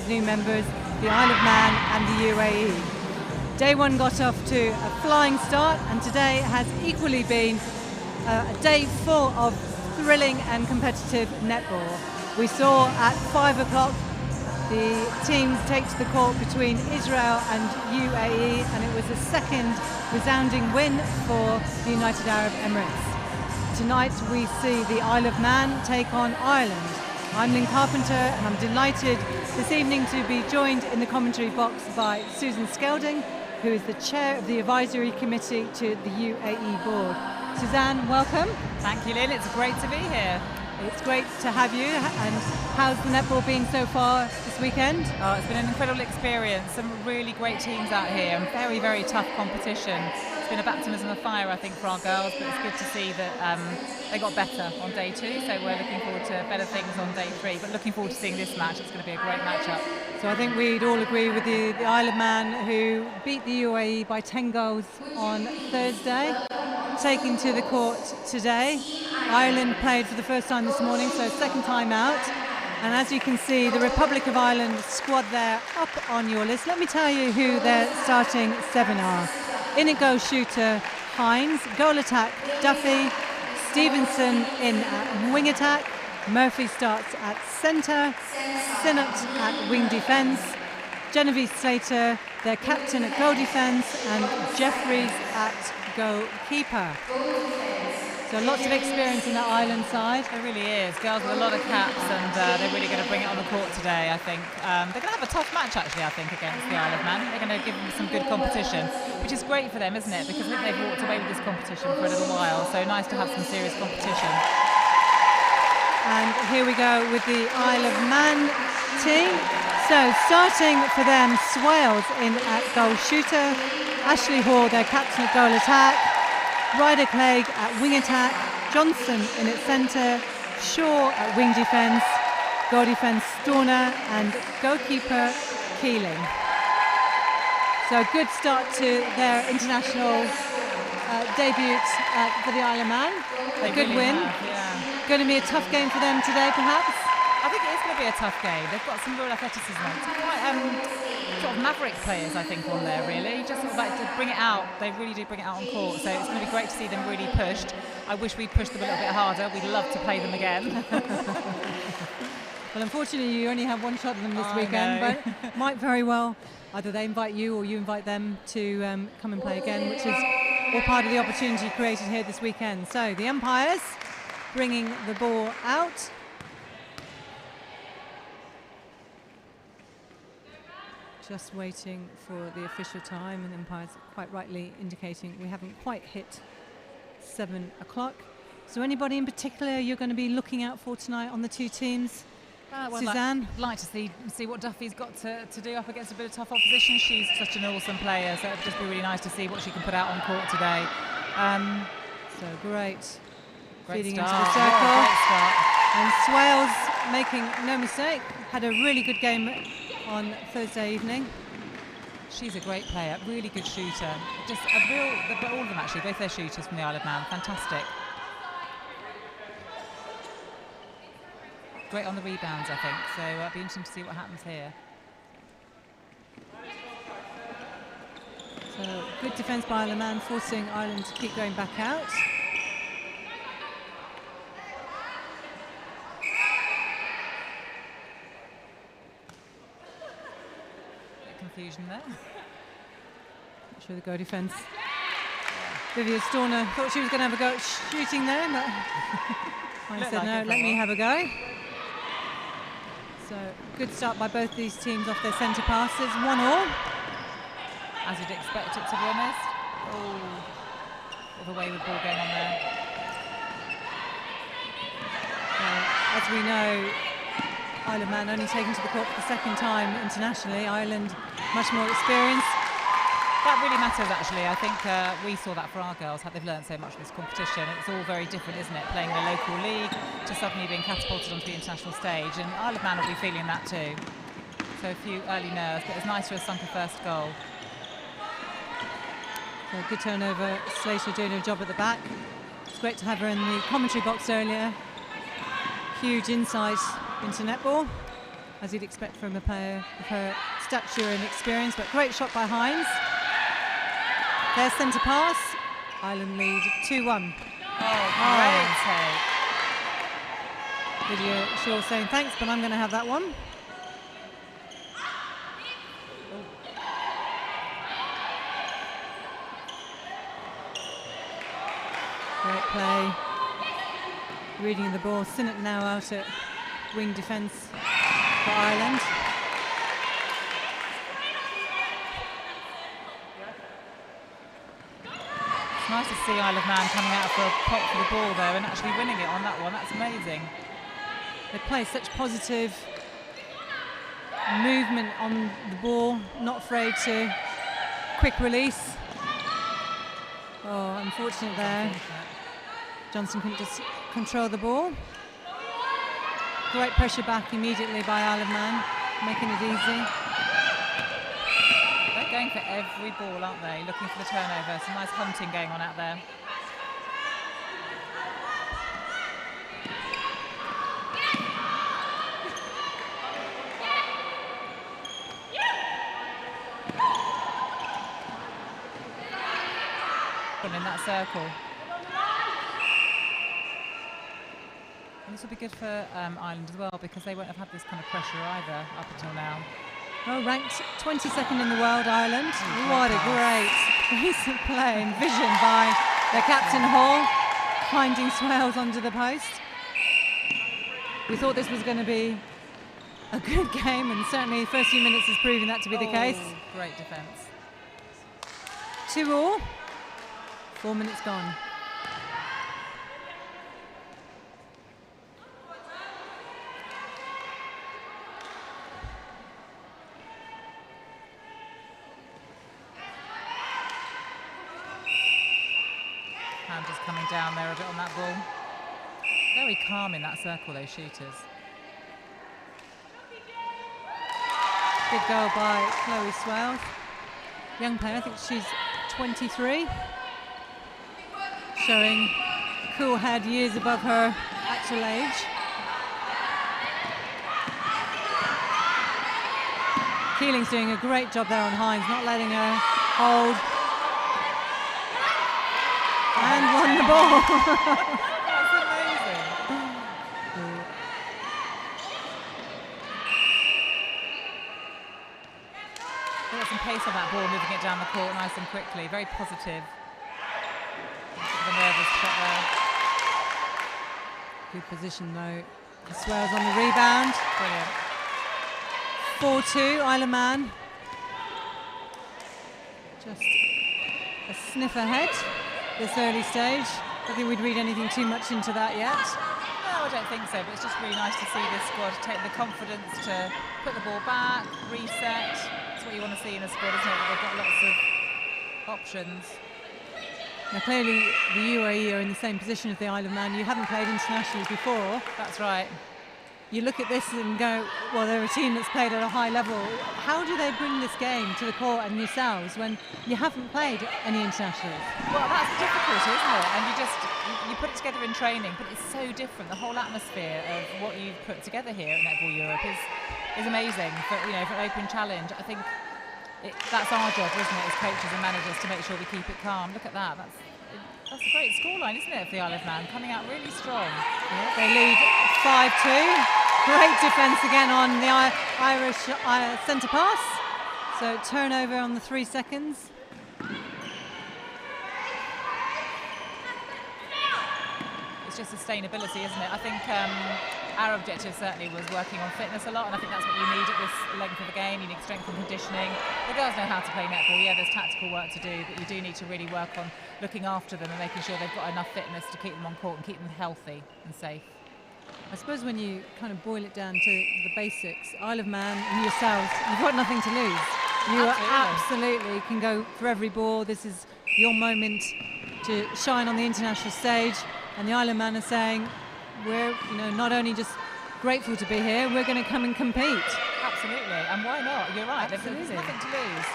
new members, the Isle of Man and the UAE. Day one got off to a flying start, and today has equally been a day full of thrilling and competitive netball. We saw at 5 o'clock the teams take to the court between Israel and UAE, and it was a second resounding win for the United Arab Emirates. Tonight we see the Isle of Man take on Ireland. I'm Lynn Carpenter, and I'm delighted this evening to be joined in the commentary box by Susan Skelding, who is the chair of the advisory committee to the UAE board. Suzanne, welcome. Thank you, Lynn. It's great to be here. It's great to have you. And how's the netball been so far this weekend? Oh, it's been an incredible experience. Some really great teams out here and very, very tough competition. It's been a baptism of fire, I think, for our girls, but it's good to see that they got better on day 2, so we're looking forward to better things on day 3, but looking forward to seeing this match. It's going to be a great matchup. So I think we'd all agree with the Isle of Man, who beat the UAE by 10 goals on Thursday, taking to the court today. Ireland played for the first time this morning, so second time out. And as you can see, the Republic of Ireland squad there up on your list. Let me tell you who their starting 7 are. In it goes shooter Hines, goal attack Duffy, Stevenson in at wing attack, Murphy starts at centre, Sinnott at wing defence, Genevieve Slater, their captain at goal defence, and Jeffries at goalkeeper. So lots of experience in that Ireland side. There really is. Girls with a lot of caps, and they're really going to bring it on the court today, I think. They're going to have a tough match, actually, I think, against the Isle of Man. They're going to give them some good competition, which is great for them, isn't it? Because I think they've walked away with this competition for a little while, so nice to have some serious competition. And here we go with the Isle of Man team. So starting for them, Swales in at goal shooter, Ashley Hall, their captain at goal attack, Ryder Clegg at wing attack, Johnson in its centre, Shaw at wing defence, goal defence Storner, and goalkeeper Keeling. So a good start to their international debut for the Isle of Man. A good really win. Yeah. Going to be a tough game for them today, perhaps? I think it is going to be a tough game. They've got some real athleticism. Some quite sort of maverick players, I think, on there, really. Just sort of like to bring it out. They really do bring it out on court. So it's going to be great to see them really pushed. I wish we'd pushed them a little bit harder. We'd love to play them again. Well, unfortunately, you only have one shot at them this weekend, but might very well either they invite you or you invite them to come and play again, which is all part of the opportunity created here this weekend. So the umpires bringing the ball out. Just waiting for the official time, and the umpires quite rightly indicating we haven't quite hit 7 o'clock. So anybody in particular you're going to be looking out for tonight on the two teams? Suzanne? I'd like to see what Duffy's got to do up against a bit of tough opposition. She's such an awesome player, so it'd just be really nice to see what she can put out on court today. So great feeding start. into the circle. Yeah, great start. And Swales, making no mistake, had a really good game on Thursday evening. She's a great player, really good shooter. Just all of them actually, both their shooters from the Isle of Man, fantastic. Great on the rebounds, I think, so it'll be interesting to see what happens here. So good defence by Isle of Man, forcing Ireland to keep going back out. Confusion there. Not sure the goal defence. Vivian Storner thought she was going to have a go at shooting there, but I said no, let me have a go. So good start by both these teams off their centre passes, 1-1. As you'd expect it, to be honest. Oh, bit of a wayward ball going on there. As we know, Isle of Man only taken to the court for the second time internationally. Ireland much more experienced. That really matters, actually. I think we saw that for our girls, how they've learned so much from this competition. It's all very different, isn't it? Playing in a local league to suddenly being catapulted onto the international stage. And Isle of Man will be feeling that too. So a few early nerves, but it's nice to have sunk a first goal. So good turnover. Slater doing her job at the back. It's great to have her in the commentary box earlier. Huge insight into netball. as you'd expect from a player of her stature and experience, but great shot by Hines. Their centre pass. Ireland lead 2-1. Oh, great take. Lydia Shaw saying thanks, but I'm going to have that one. Great play. Reading of the ball. Sinnott now out at wing defence for Ireland. It's nice to see Isle of Man coming out for a pop for the ball there and actually winning it on that one. That's amazing. They play such positive movement on the ball, not afraid to quick release. Oh, unfortunate there. Johnson couldn't just control the ball. Great pressure back immediately by Isle of Man, making it easy. They're going for every ball, aren't they? Looking for the turnover. Some nice hunting going on out there. In that circle. And this will be good for Ireland as well, because they won't have had this kind of pressure either up until now. Oh, ranked 22nd in the world, Ireland. What a great piece of play and vision by their captain Hall, finding Swales under the post. We thought this was going to be a good game, and certainly the first few minutes has proven that to be the case. Great defence. 2-2. 4 minutes gone. Hand just coming down there a bit on that ball. Very calm in that circle, those shooters. Good goal by Chloe Swales. Young player, I think she's 23. Showing cool head years above her actual age. Keeling's doing a great job there on Hines, not letting her hold. And won the ball. That's amazing. They got some pace on that ball, moving it down the court nice and quickly. Very positive. The nervous shot there. Good position though. Swales on the rebound. Brilliant. 4-2, Isle of Man. Just a sniff ahead this early stage. I don't think we'd read anything too much into that yet. No, I don't think so, but it's just really nice to see this squad take the confidence to put the ball back, reset. That's what you want to see in a squad, isn't it? That they've got lots of options. Now clearly the UAE are in the same position as the Isle of Man. You haven't played internationally before. That's right. You look at this and go, well, they're a team that's played at a high level. How do they bring this game to the court and yourselves when you haven't played any internationals? Well, that's the difficulty, isn't it? And you put it together in training, but it's so different. The whole atmosphere of what you've put together here at Netball Europe is amazing. For an open challenge, I think that's our job, isn't it, as coaches and managers, to make sure we keep it calm. Look at that. That's a great scoreline, isn't it, for the Isle of Man, coming out really strong. Yeah, they lead 5-2. Great defence again on the Irish centre pass. So turnover on the 3 seconds. It's just sustainability, isn't it? I think our objective certainly was working on fitness a lot, and I think that's what you need at this length of the game. You need strength and conditioning. The girls know how to play netball. Yeah, there's tactical work to do, but you do need to really work on looking after them and making sure they've got enough fitness to keep them on court and keep them healthy and safe. I suppose when you kind of boil it down to the basics, Isle of Man and yourselves, you've got nothing to lose. You absolutely can go for every ball. This is your moment to shine on the international stage. And the Isle of Man are saying, we're not only just grateful to be here, we're going to come and compete. Absolutely, and why not? You're right, there's nothing to lose.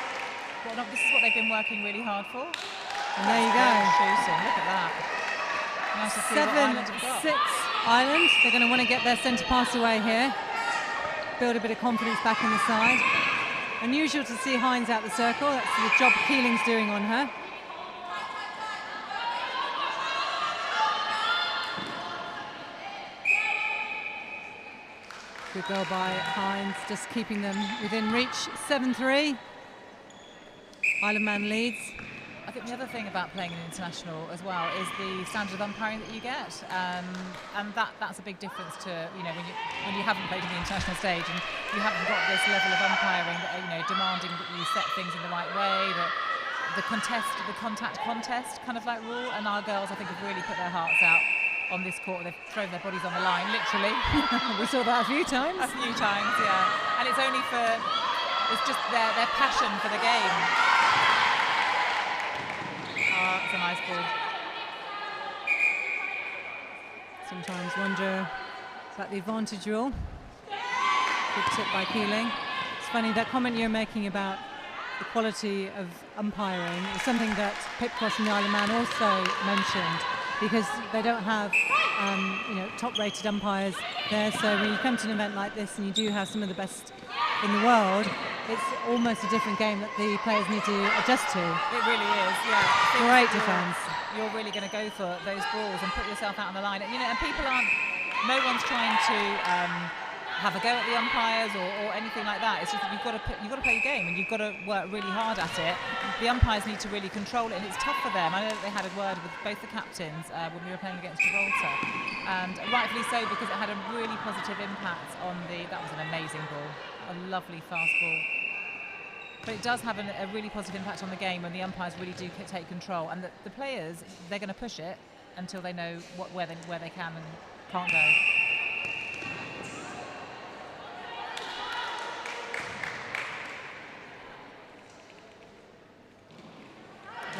This is what they've been working really hard for. And there you go. Shooting. Look at that. Nice to see what Ireland have got. 7-6 Ireland. They're going to want to get their centre pass away here. build a bit of confidence back in the side. Unusual to see Hines out the circle. That's the job Keeling's doing on her. Good goal by Hines, just keeping them within reach. 7-3. Isle of Man leads. I think the other thing about playing an international as well is the standard of umpiring that you get, and that's a big difference to when you haven't played in the international stage and you haven't got this level of umpiring that demanding that you set things in the right way, that the contact contest kind of like rule, and our girls I think have really put their hearts out on this court. They've thrown their bodies on the line, literally. We saw that a few times. A few times, yeah. And it's just their passion for the game. Oh, it's a nice ball. Sometimes wonder, is that the advantage rule? Good tip by Keeling. It's funny, that comment you're making about the quality of umpiring is something that Pipcross and the Isle of Man also mentioned, because they don't have top-rated umpires there. So when you come to an event like this and you do have some of the best in the world, it's almost a different game that the players need to adjust to. It really is, yeah. Great defence. You're really going to go for those balls and put yourself out on the line. And people aren't. No one's trying to have a go at the umpires or anything like that. It's just that you've got to play your game and you've got to work really hard at it. The umpires need to really control it, and it's tough for them. I know that they had a word with both the captains when we were playing against Gibraltar, and rightfully so, because it had a really positive impact on that was an amazing ball, a lovely fast ball. But it does have a really positive impact on the game when the umpires really do take control, and the players, they're going to push it until they know where they can and can't go.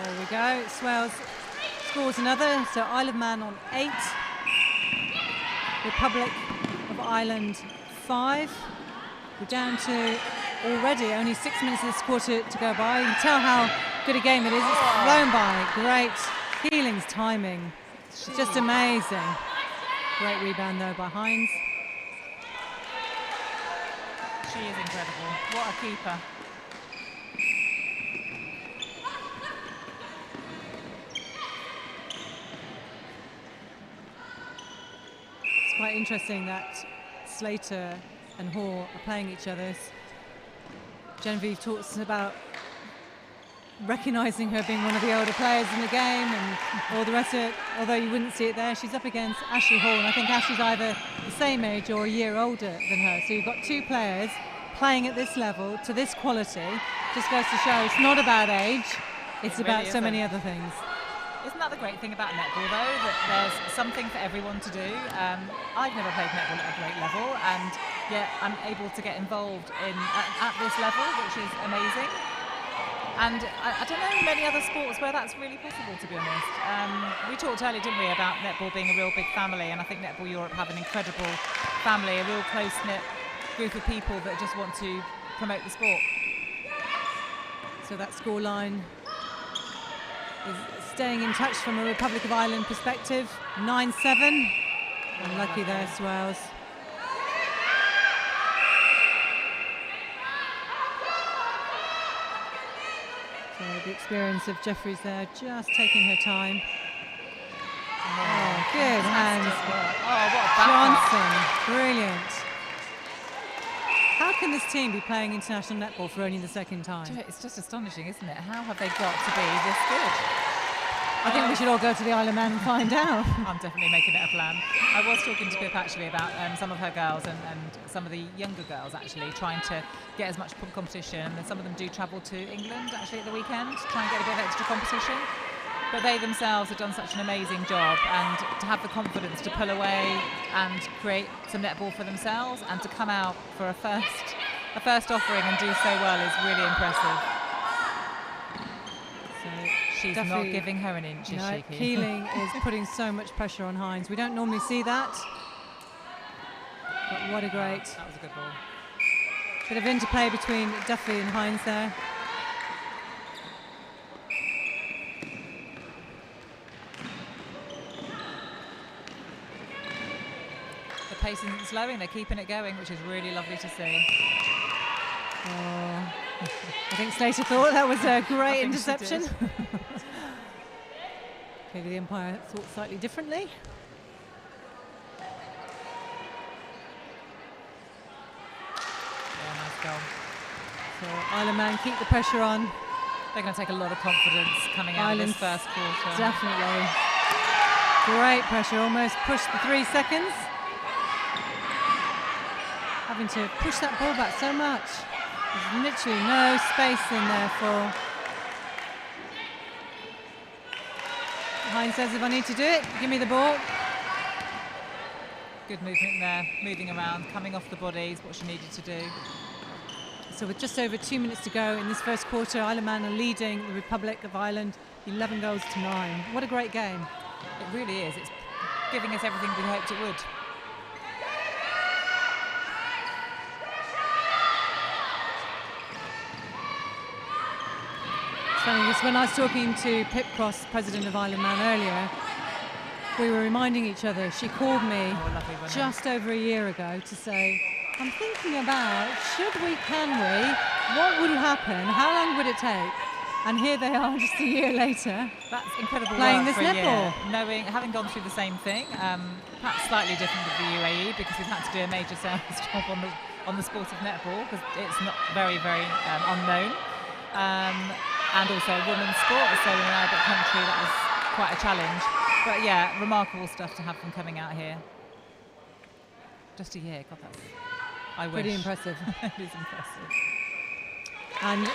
There we go. Swales scores another. So Isle of Man on 8. Republic of Ireland 5. We're down to already only 6 minutes of this quarter to go by. You can tell how good a game it is. It's flown by. Great. Keeling's timing. It's just amazing. Great rebound though by Hines. She is incredible. What a keeper. It's quite interesting that Slater and Hoare are playing each other. Genevieve talks about recognising her being one of the older players in the game and all the rest of it, although you wouldn't see it there. She's up against Ashley Hall, and I think Ashley's either the same age or a year older than her. So you've got two players playing at this level, to this quality. Just goes to show it's not about age, it's about so many other things. Isn't that the great thing about netball, though, that there's something for everyone to do? I've never played netball at a great level, and yet I'm able to get involved at this level, which is amazing. And I don't know many other sports where that's really possible, to be honest. We talked earlier, didn't we, about netball being a real big family, and I think Netball Europe have an incredible family, a real close-knit group of people that just want to promote the sport. So that scoreline is staying in touch from a Republic of Ireland perspective. 9-7. Unlucky there, Swales. So the experience of Jeffries there, just taking her time. Oh, good hands. Oh, what a backup. Johnson, brilliant. How can this team be playing international netball for only the second time? It's just astonishing, isn't it? How have they got to be this good? I think we should all go to the Isle of Man and find out. I'm definitely making it a plan. I was talking to Pip actually about some of her girls and some of the younger girls actually trying to get as much competition, and some of them do travel to England actually at the weekend to try and get a bit of extra competition. But they themselves have done such an amazing job, and to have the confidence to pull away and create some netball for themselves and to come out for a first offering and do so well is really impressive. She's not giving her an inch, is she? Keeling is putting so much pressure on Hines. We don't normally see that. But what a great... That was a good ball. Bit of interplay between Duffy and Hines there. The pace isn't slowing, they're keeping it going, which is really lovely to see. Oh, I think Slater thought that was a great interception. Maybe the umpire thought slightly differently. Yeah, nice goal. So Isle of Man keep the pressure on. They're going to take a lot of confidence coming out of this first quarter. Definitely. Great pressure, almost pushed the 3 seconds. Having to push that ball back so much. There's literally no space in there for... Hines says, if I need to do it, give me the ball. Good movement there, moving around, coming off the bodies, what she needed to do. So with just over 2 minutes to go in this first quarter, Isle of Man are leading the Republic of Ireland 11 goals to 9. What a great game. It really is. It's giving us everything we hoped it would. It's funny, because when I was talking to Pip Cross, president of Isle of Man, earlier, we were reminding each other. She called me just over a year ago to say, I'm thinking about, can we, what would happen, how long would it take? And here they are just a year later. That's incredible playing work this netball. Having gone through the same thing, perhaps slightly different with the UAE because we've had to do a major sales job on the sport of netball because it's not very, very unknown. And also a women's sport, so in an Arabic country that was quite a challenge. But yeah, remarkable stuff to have them coming out here. Just a year, God, that's... I wish. Pretty impressive. It is impressive. And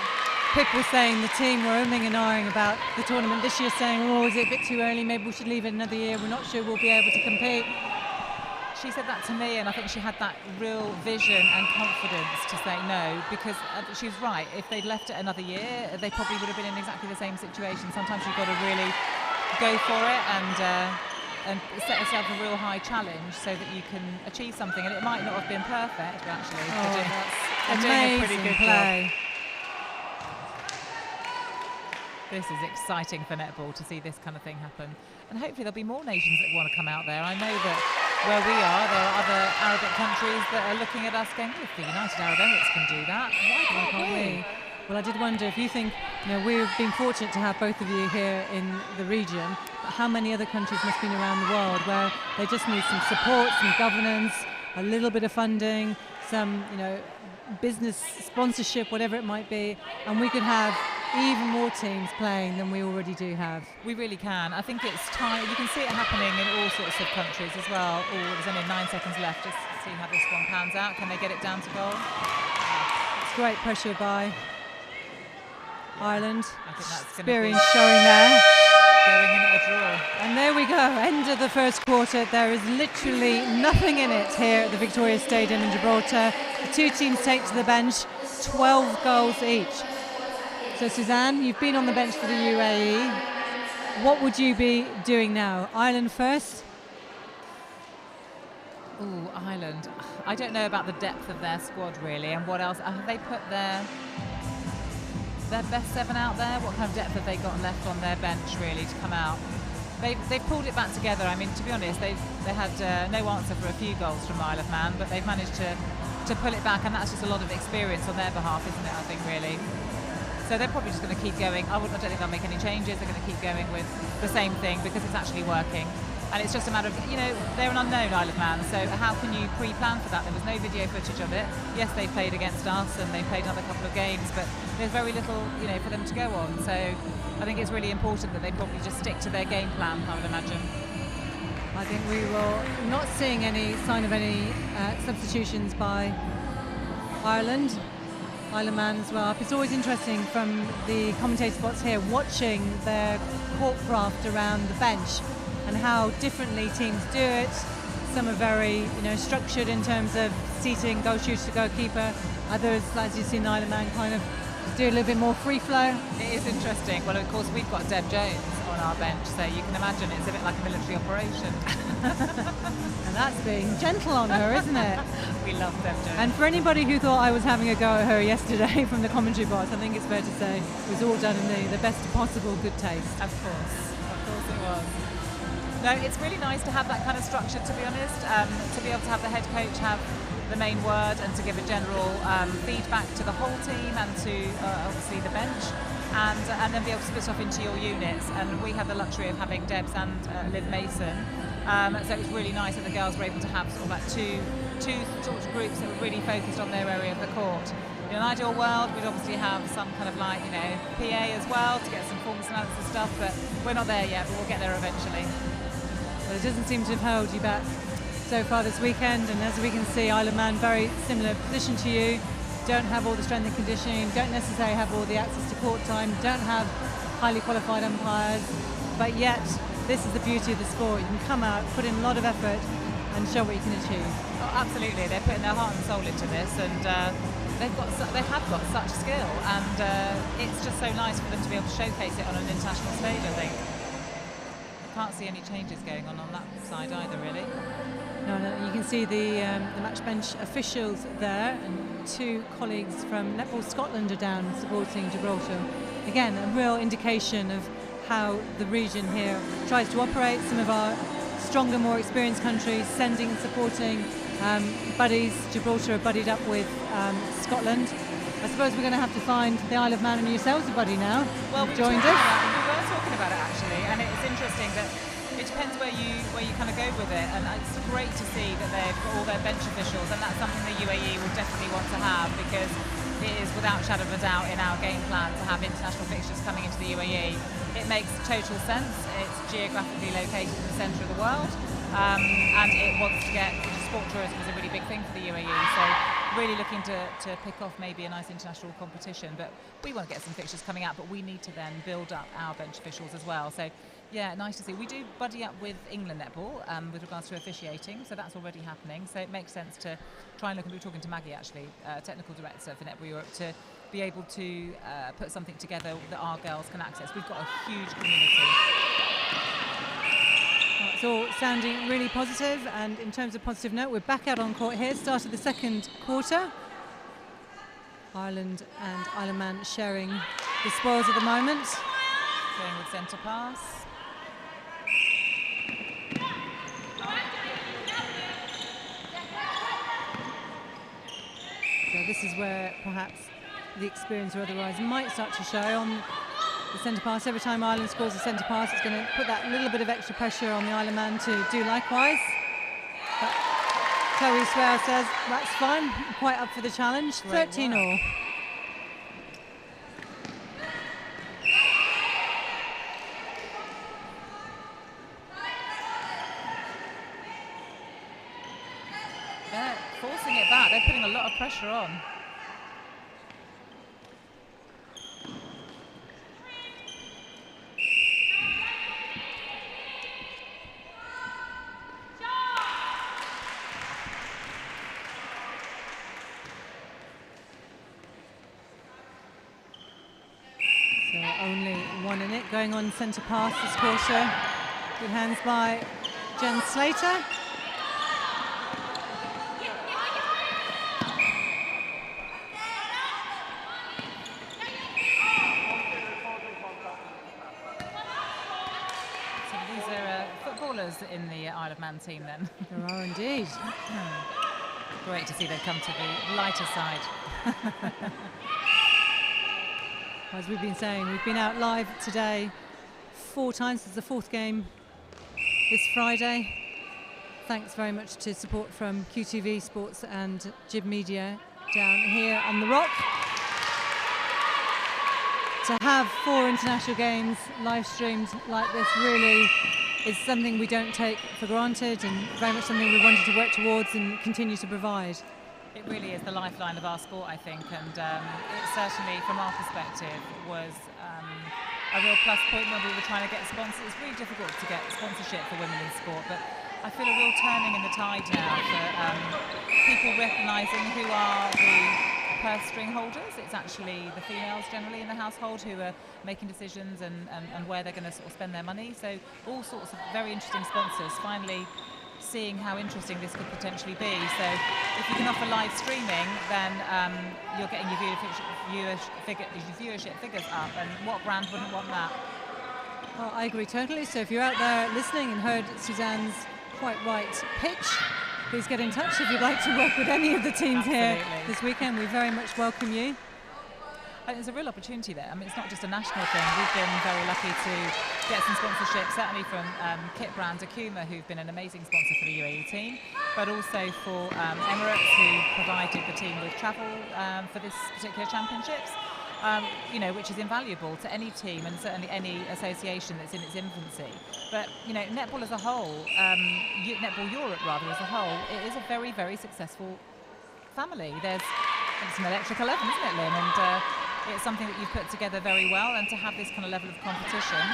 Pip was saying the team were umming and ahhing about the tournament this year, saying, oh, is it a bit too early? Maybe we should leave it another year. We're not sure we'll be able to compete. She said that to me, and I think she had that real vision and confidence to say no, because she was right. If they'd left it another year, they probably would have been in exactly the same situation. Sometimes you've got to really go for it and set yourself a real high challenge so that you can achieve something. And it might not have been perfect, but actually they're doing a pretty good job. This is exciting for netball to see this kind of thing happen. And hopefully there'll be more nations that want to come out there. I know that where we are, there are other Arabic countries that are looking at us going, if the United Arab Emirates can do that, why can't we? Well, I did wonder if you think, we've been fortunate to have both of you here in the region, but how many other countries must have been around the world where they just need some support, some governance, a little bit of funding, some, business sponsorship, whatever it might be, and we could have even more teams playing than we already do have. We really can. I think it's time. You can see it happening in all sorts of countries as well. There's only 9 seconds left. Just see how this one pans out. Can they get it down to goal? It's great pressure by Ireland. I think that's experience showing there. Going in at a draw. And there we go, end of the first quarter. There is literally nothing in it here at the Victoria Stadium in Gibraltar. The two teams take to the bench, 12 goals each. So Suzanne, you've been on the bench for the UAE. What would you be doing now? Ireland first? Ooh, Ireland. I don't know about the depth of their squad really, and what else. Have they put their best 7 out there? What kind of depth have they got left on their bench really to come out? They've pulled it back together. I mean, to be honest, they had no answer for a few goals from Isle of Man, but they've managed to pull it back, and that's just a lot of experience on their behalf, isn't it, I think, really? So they're probably just going to keep going. I don't think they'll make any changes. They're going to keep going with the same thing because it's actually working. And it's just a matter of, they're an unknown Isle of Man, so how can you pre-plan for that? There was no video footage of it. Yes, they played against us and they played another couple of games, but there's very little, for them to go on. So I think it's really important that they probably just stick to their game plan, I would imagine. I think we will not seeing any sign of any substitutions by Ireland. Isle of Man as well. It's always interesting from the commentator spots here watching their court craft around the bench and how differently teams do it. Some are very, structured in terms of seating, goal shooter, goalkeeper. Others, as you've seen, Isle of Man kind of do a little bit more free flow. It is interesting. Well, of course, we've got Deb Jones on our bench, so you can imagine it's a bit like a military operation. And that's being gentle on her, isn't it? We love Deb Jones. And for anybody who thought I was having a go at her yesterday from the commentary box, I think it's fair to say it was all done in the best possible good taste. Of course it was. No, it's really nice to have that kind of structure, to be honest, to be able to have the head coach have the main word and to give a general feedback to the whole team and to obviously the bench, and then be able to split off into your units. And we have the luxury of having Debs and Liv Mason, so it was really nice that the girls were able to have sort of like two sort of groups that were really focused on their area of the court. In an ideal world, we'd obviously have some kind of like, you know, PA as well to get some performance analysis stuff, but we're not there yet, but we'll get there eventually. Well, it doesn't seem to have held you back so far this weekend, and as we can see, Isle of Man very similar position to you. Don't have all the strength and conditioning, don't necessarily have all the access to court time, don't have highly qualified umpires, but yet this is the beauty of the sport. You can come out, put in a lot of effort and show what you can achieve. Oh, absolutely, they're putting their heart and soul into this, and they have got such skill, and it's just so nice for them to be able to showcase it on an international stage, I think. Can't see any changes going on that side either, really. No, you can see the match bench officials there, and two colleagues from Netball Scotland are down supporting Gibraltar. Again, a real indication of how the region here tries to operate. Some of our stronger, more experienced countries sending and supporting buddies. Gibraltar are buddied up with Scotland. I suppose we're going to have to find the Isle of Man and yourselves a buddy now. Well, we joined us. We were talking about it actually, and it's interesting that it depends where you kind of go with it, and it's great to see that they've got all their bench officials, and that's something the UAE will definitely want to have, because it is without shadow of a doubt in our game plan to have international fixtures coming into the UAE. It makes total sense. It's geographically located in the centre of the world, and it wants to get sport tourism is a really big thing for the UAE. So really looking to pick off maybe a nice international competition, but we want to get some fixtures coming out, but we need to then build up our bench officials as well. So yeah, nice to see. We do buddy up with England Netball with regards to officiating, so that's already happening. So it makes sense to try and look, and we were talking to Maggie actually, technical director for Netball Europe, to be able to put something together that our girls can access. We've got a huge community. Well, it's all sounding really positive, and in terms of positive note, we're back out on court here, start of the second quarter. Ireland and Isle of Man sharing the spoils at the moment. Going with centre pass. So this is where perhaps the experience or otherwise might start to show on the centre pass. Every time Ireland scores a centre pass, it's going to put that little bit of extra pressure on the Isle of Man to do likewise. But Chloe Swear says that's fine, quite up for the challenge. 13-all. They're forcing it back, they're putting a lot of pressure on. Only one in it, going on centre pass this quarter. Good hands by Jen Slater. So these are footballers in the Isle of Man team then. There are indeed. Great to see they've come to the lighter side. As we've been saying, we've been out live today 4 times. This is the 4th game this Friday. Thanks very much to support from QTV Sports and Jib Media down here on the Rock. To have 4 international games live streamed like this really is something we don't take for granted, and very much something we wanted to work towards and continue to provide. It really is the lifeline of our sport, I think, and it certainly, from our perspective, was a real plus point when we were trying to get sponsors. It's really difficult to get sponsorship for women in sport, but I feel a real turning in the tide now for people recognising who are the purse string holders. It's actually the females generally in the household who are making decisions and where they're going to sort of spend their money. So all sorts of very interesting sponsors finally seeing how interesting this could potentially be. So if you can offer live streaming, then you're getting your viewership figures up, and what brand wouldn't want that? Well, I agree totally. So if you're out there listening and heard Suzanne's quite right pitch, please get in touch if you'd like to work with any of the teams here this weekend. We very much welcome you. I think there's a real opportunity there. I mean, it's not just a national thing. We've been very lucky to get some sponsorship, certainly from kit brand Akuma, who've been an amazing sponsor for the UAE team, but also for Emirates, who provided the team with travel for this particular championships. You know, which is invaluable to any team and certainly any association that's in its infancy. But, you know, netball as a whole, Netball Europe rather as a whole, it is a very, very successful family. There's some electric 11, isn't it, Lynn? And it's something that you've put together very well, and to have this kind of level of competition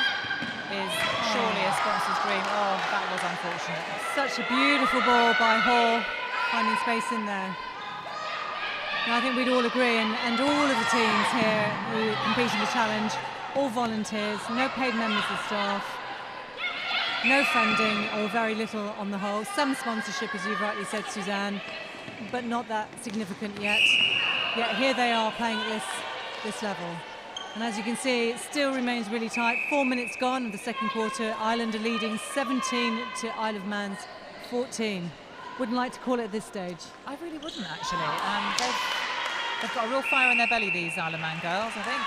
is surely a sponsor's dream. Oh, that was unfortunate. Such a beautiful ball by Hall, finding space in there. And I think we'd all agree, and all of the teams here who compete in the challenge, all volunteers, no paid members of staff, no funding or very little on the whole. Some sponsorship, as you've rightly said, Suzanne, but not that significant yet. Yet here they are playing at this level. And as you can see, it still remains really tight. 4 minutes gone of the second quarter. Ireland are leading 17 to Isle of Man's 14. Wouldn't like to call it at this stage. I really wouldn't, actually. They've got a real fire in their belly, these Isle of Man girls, I think.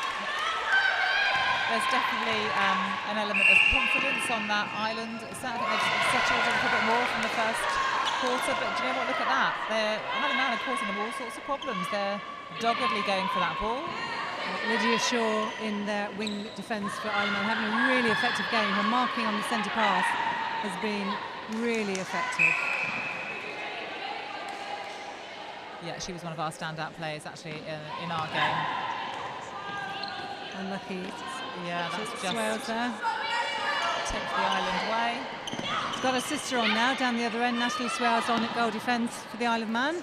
There's definitely an element of confidence on that island. Certainly they've settled a little bit more from the first quarter, but do you know what? Look at that. Isle of Man are causing them all sorts of problems. They're doggedly going for that ball. Lydia Shaw in their wing defence for Isle of Man, having a really effective game. Her marking on the centre pass has been really effective. Yeah, she was one of our standout players actually in our game. Unlucky. Yeah, that's just Swales there. Takes the island away. She's got her sister on now, down the other end. Natalie Swales on at goal defence for the Isle of Man.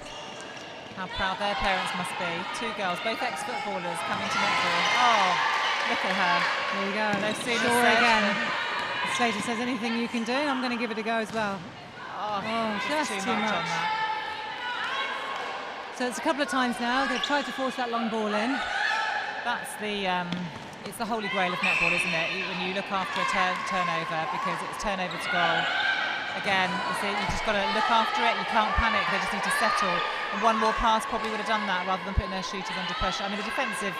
How proud their parents must be. Two girls, both ex-footballers, coming to netball. Oh, look at her. There you go. No sooner Shaw said. again. Slater says, anything you can do, I'm going to give it a go as well. Oh, just too much. On that. So it's a couple of times now. They've tried to force that long ball in. That's it's the holy grail of netball, isn't it? When you look after a turnover, because it's turnover to goal. Again, you've just got to look after it. You can't panic. They just need to settle. And one more pass probably would have done that, rather than putting their shooters under pressure. I mean, the defensive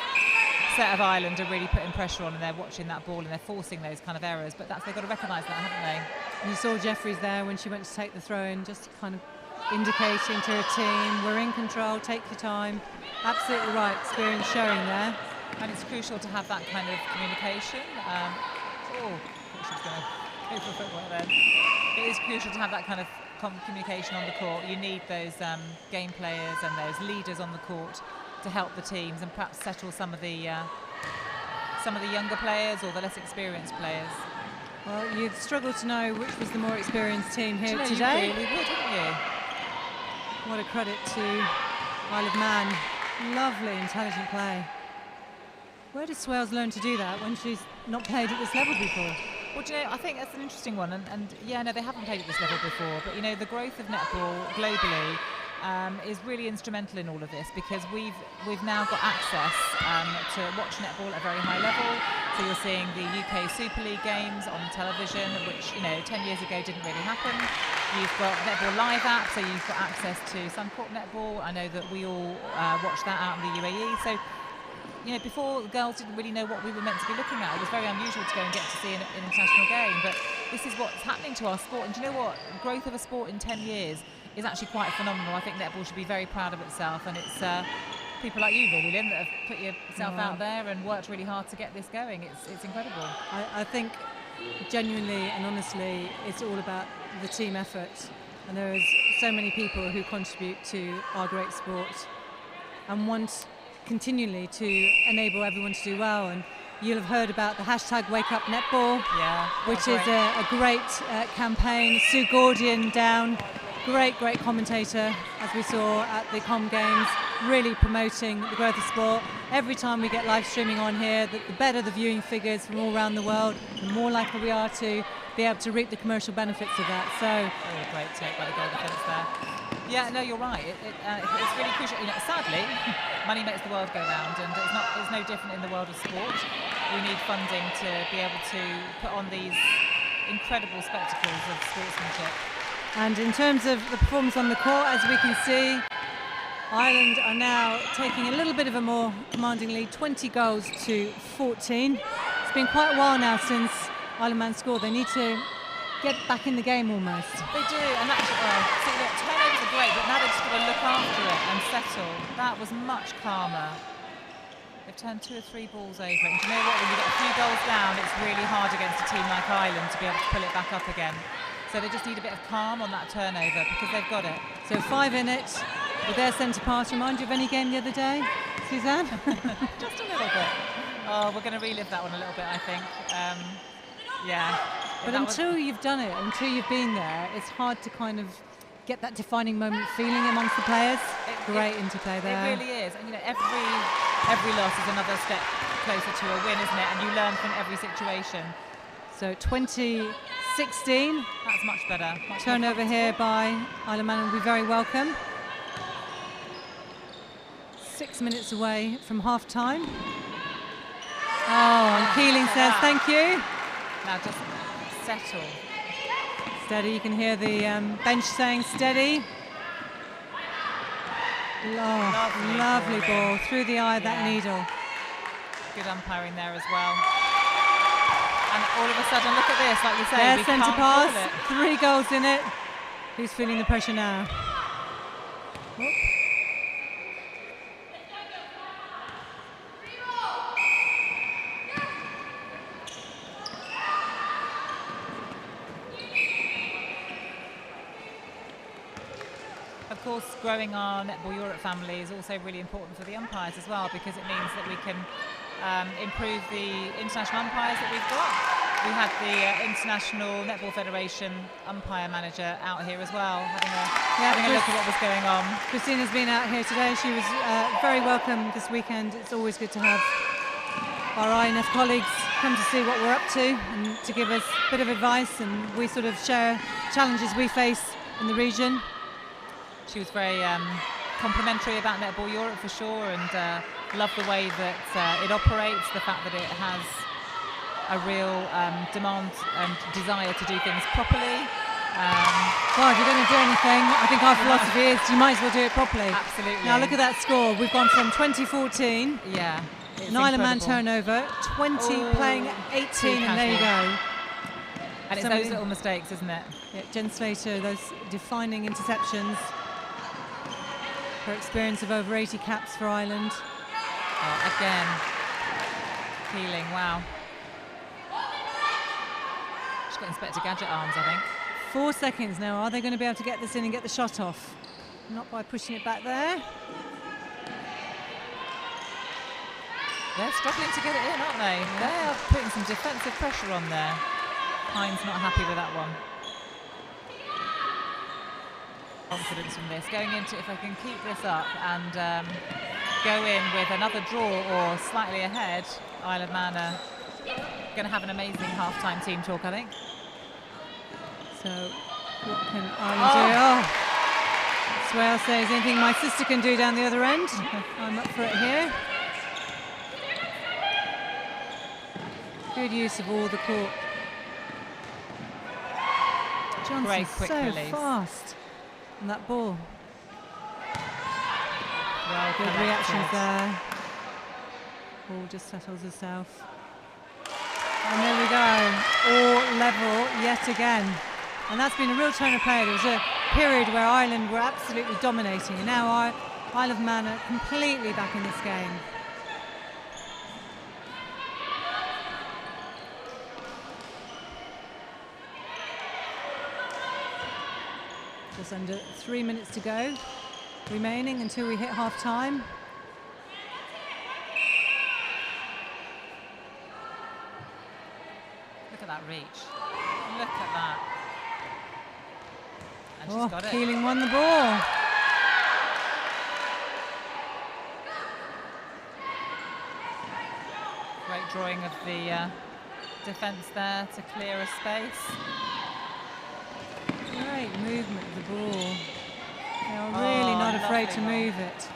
set of Ireland are really putting pressure on, and they're watching that ball and they're forcing those kind of errors. But they've got to recognise that, haven't they? And you saw Jeffries there when she went to take the throw in, just kind of indicating to her team, we're in control, take your time. Absolutely right, experience showing there. And it's crucial to have that kind of communication. She was going to go for a football then. It is crucial to have that kind of communication on the court. You need those game players and those leaders on the court to help the teams and perhaps settle some of the younger players or the less experienced players. Well, you'd struggle to know which was the more experienced team here today. You really would, wouldn't you? What a credit to Isle of Man. Lovely, intelligent play. Where did Swales learn to do that when she's not played at this level before? Well, do you know, I think that's an interesting one, and yeah, no, they haven't played at this level before, but you know, the growth of netball globally is really instrumental in all of this, because we've now got access to watch netball at a very high level. So you're seeing the UK Super League games on television, which, you know, 10 years ago didn't really happen. You've got Netball Live app, so you've got access to Suncorp Netball. I know that we all watch that out in the UAE. So, you know, before, girls didn't really know what we were meant to be looking at. It was very unusual to go and get to see an international game, but this is what's happening to our sport. And do you know what? Growth of a sport in 10 years is actually quite phenomenal. I think netball should be very proud of itself, and it's people like you, really, Lynn, that have put yourself out there and worked really hard to get this going. It's incredible. I think genuinely and honestly, it's all about the team effort, and there is so many people who contribute to our great sport and want continually to enable everyone to do well. And you'll have heard about the hashtag Wake Up Netball, which is a great campaign. Sue Gordian down, great commentator, as we saw at the Com Games, really promoting the growth of sport. Every time we get live streaming on here, the better the viewing figures from all around the world, the more likely we are to be able to reap the commercial benefits of that. So, a great take by the goal defence there. Yeah, no, you're right. It's really crucial. You know, sadly, money makes the world go round, and it's no different in the world of sport. we need funding to be able to put on these incredible spectacles of sportsmanship. And in terms of the performance on the court, as we can see, Ireland are now taking a little bit of a more commanding lead, 20 goals to 14. It's been quite a while now since Ireland scored. They need to get back in the game almost. They do, and that's, see, look, turnovers are great, but now they've just got to look after it and settle. That was much calmer. They've turned 2 or 3 balls over, and do you know what, when you get a few goals down, it's really hard against a team like Ireland to be able to pull it back up again. So they just need a bit of calm on that turnover because they've got it. So 5 in it with their centre pass. Remind you of any game the other day, Suzanne? Just a little bit. Oh, we're going to relive that one a little bit, I think. Yeah. But until you've done it, until you've been there, it's hard to kind of get that defining moment feeling amongst the players. Great interplay there. It really is. And you know, every loss is another step closer to a win, isn't it? And you learn from every situation. So 2016. That's much better. Turnover here by Ireland will be very welcome. 6 minutes away from half time. Oh, and Keeling says thank you. Now just settle. Steady, you can hear the bench saying steady. Oh, lovely ball through the eye of that needle. Good umpiring there as well. And all of a sudden, look at this, like you say, their we centre can't pass, call it. 3 goals in it. Who's feeling the pressure now? Whoop. Of course, growing our Netball Europe family is also really important for the umpires as well, because it means that we can improve the international umpires that we've got. We had the International Netball Federation umpire manager out here as well, having a look at what was going on. Christina's been out here today. She was very welcome this weekend. It's always good to have our INF colleagues come to see what we're up to and to give us a bit of advice, and we sort of share challenges we face in the region. She was very complimentary about Netball Europe for sure, and loved the way that it operates, the fact that it has a real demand and desire to do things properly. Well, if you're going to do anything, I think our philosophy is you might as well do it properly. Absolutely. Now look at that score. We've gone from 2014. Yeah. An Ireland turnover, 20 playing 18, and there you go. And it's those little mistakes, isn't it? Yeah, Jen Slater, those defining interceptions. Her experience of over 80 caps for Ireland. Oh, again, Keeling, wow. She's got Inspector Gadget arms, I think. 4 seconds now. Are they going to be able to get this in and get the shot off? Not by pushing it back there. They're struggling to get it in, aren't they? Yeah. They are putting some defensive pressure on there. Hine's not happy with that one. Confidence from this. Going into, if I can keep this up and go in with another draw or slightly ahead, Isle of Man are going to have an amazing half-time team talk, I think. So, what can Ireland do? Oh, Swale says, anything my sister can do down the other end. I'm up for it here. Good use of all the court. Johnson's Great quick so release. fast on that ball. Well Good collected. reactions there. Ball just settles herself. And there we go, all level yet again. And that's been a real turn of play. There was a period where Ireland were absolutely dominating, and now Isle of Man are completely back in this game. Just under 3 minutes to go remaining until we hit half time. Look at that reach. Look at that. And she's got it. Keeling won the ball. Great drawing of the defence there to clear a space. Great movement of the ball. They are really not afraid to move it.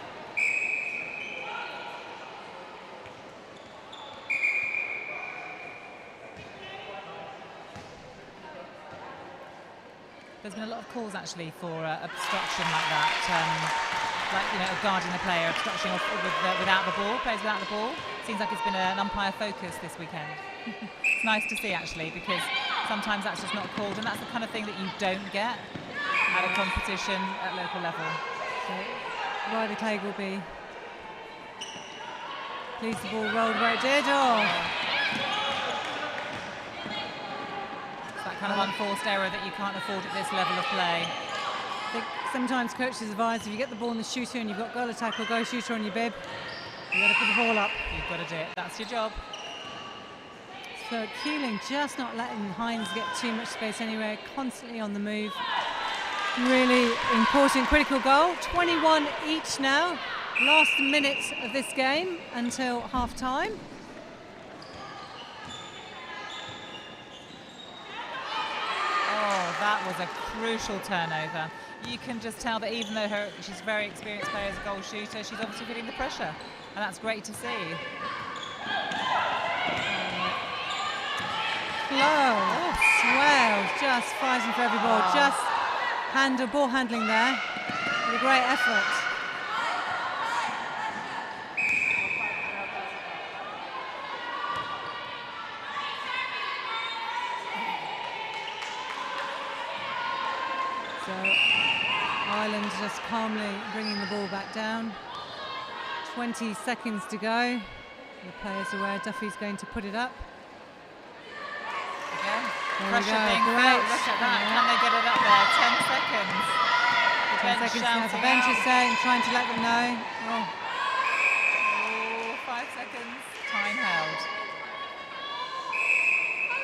There's been a lot of calls actually for obstruction like that, like guarding the player, obstruction without the ball, players without the ball. Seems like it's been an umpire focus this weekend. It's nice to see actually, because sometimes that's just not called, and that's the kind of thing that you don't get at a competition at local level. So Ryder Clegg will be pleased the ball rolled where it did. It's that kind of unforced error that you can't afford at this level of play. I think sometimes coaches advise if you get the ball in the shooter and you've got goal attack or go shooter on your bib, you've got to put the ball up. You've got to do it. That's your job. So Keeling just not letting Hines get too much space anywhere, constantly on the move. Really important, critical goal. 21 each now. Last minute of this game until half time. Oh, that was a crucial turnover. You can just tell that even though she's a very experienced player as a goal shooter, she's obviously feeling the pressure, and that's great to see. Low, swell, just fighting for every ball, just ball handling there with a great effort. So Ireland just calmly bringing the ball back down. 20 seconds to go. The players aware Duffy's going to put it up. Pressure being felt, look at that, can they get it up there? 10 seconds. 10 seconds now, the bench is saying, trying to let them know. 5 seconds, time held.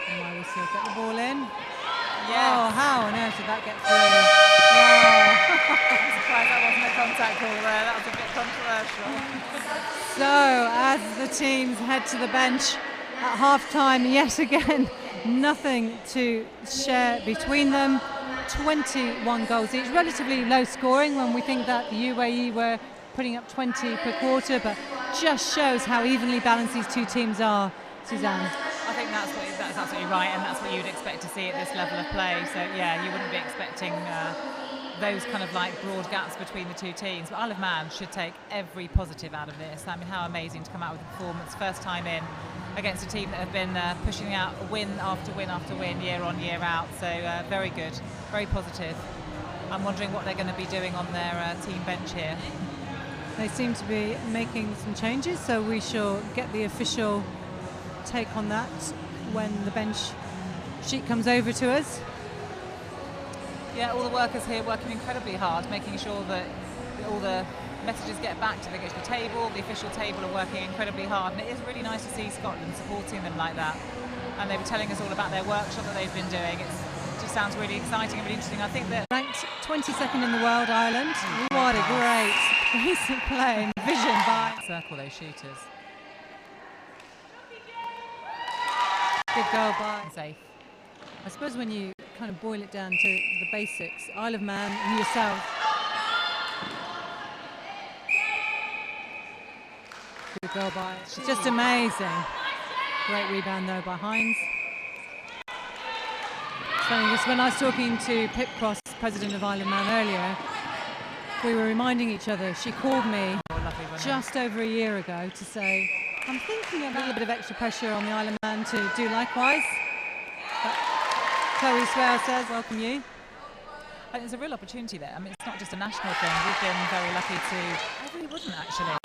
And my whistle, get the ball in. Yes. Oh, how on earth did that get through? I'm surprised that wasn't a contact call there, that was a bit controversial. So, as the teams head to the bench at half-time, yet again, nothing to share between them. 21 goals each, relatively low scoring when we think that the UAE were putting up 20 per quarter, but just shows how evenly balanced these two teams are, Suzanne. I think that's absolutely right, and that's what you'd expect to see at this level of play. So yeah, you wouldn't be expecting those kind of like broad gaps between the two teams. But Isle of Man should take every positive out of this. I mean, how amazing to come out with a performance, first time in, against a team that have been pushing out win after win after win, year on, year out. So very good, very positive. I'm wondering what they're going to be doing on their team bench here. They seem to be making some changes, so we shall get the official take on that when the bench sheet comes over to us. Yeah, all the workers here working incredibly hard, making sure that all the messages get back to the table. The official table are working incredibly hard, and it is really nice to see Scotland supporting them like that. And they were telling us all about their workshop that they've been doing. It just sounds really exciting and really interesting. I think that ranked 22nd in the world, Ireland. What a great piece of play and vision by circle those shooters. Good goal by safe. I suppose when you kind of boil it down to the basics, Isle of Man and yourself. Good goal by. It's just amazing. Great rebound though by Hines. It's funny, because when I was talking to Pip Cross, president of Isle of Man earlier, we were reminding each other. She called me just over a year ago to say, I'm thinking of a little bit of extra pressure on the Isle of Man to do likewise. But Chloe Swale says, welcome you. I think there's a real opportunity there. I mean, it's not just a national thing. We've been very lucky to... I really wouldn't, actually.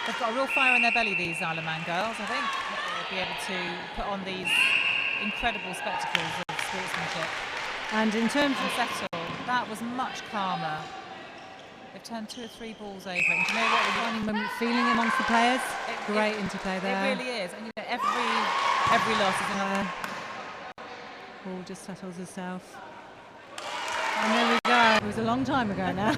They've got a real fire in their belly, these Isle of Man girls. I think they'll be able to put on these incredible spectacles of sportsmanship. And in terms of settle, that was much calmer. They've turned 2 or 3 balls over. And do you know what the feeling amongst the players? Great interplay there. It really is. And you know, every loss is another. Ball just settles herself. And there we go. It was a long time ago now.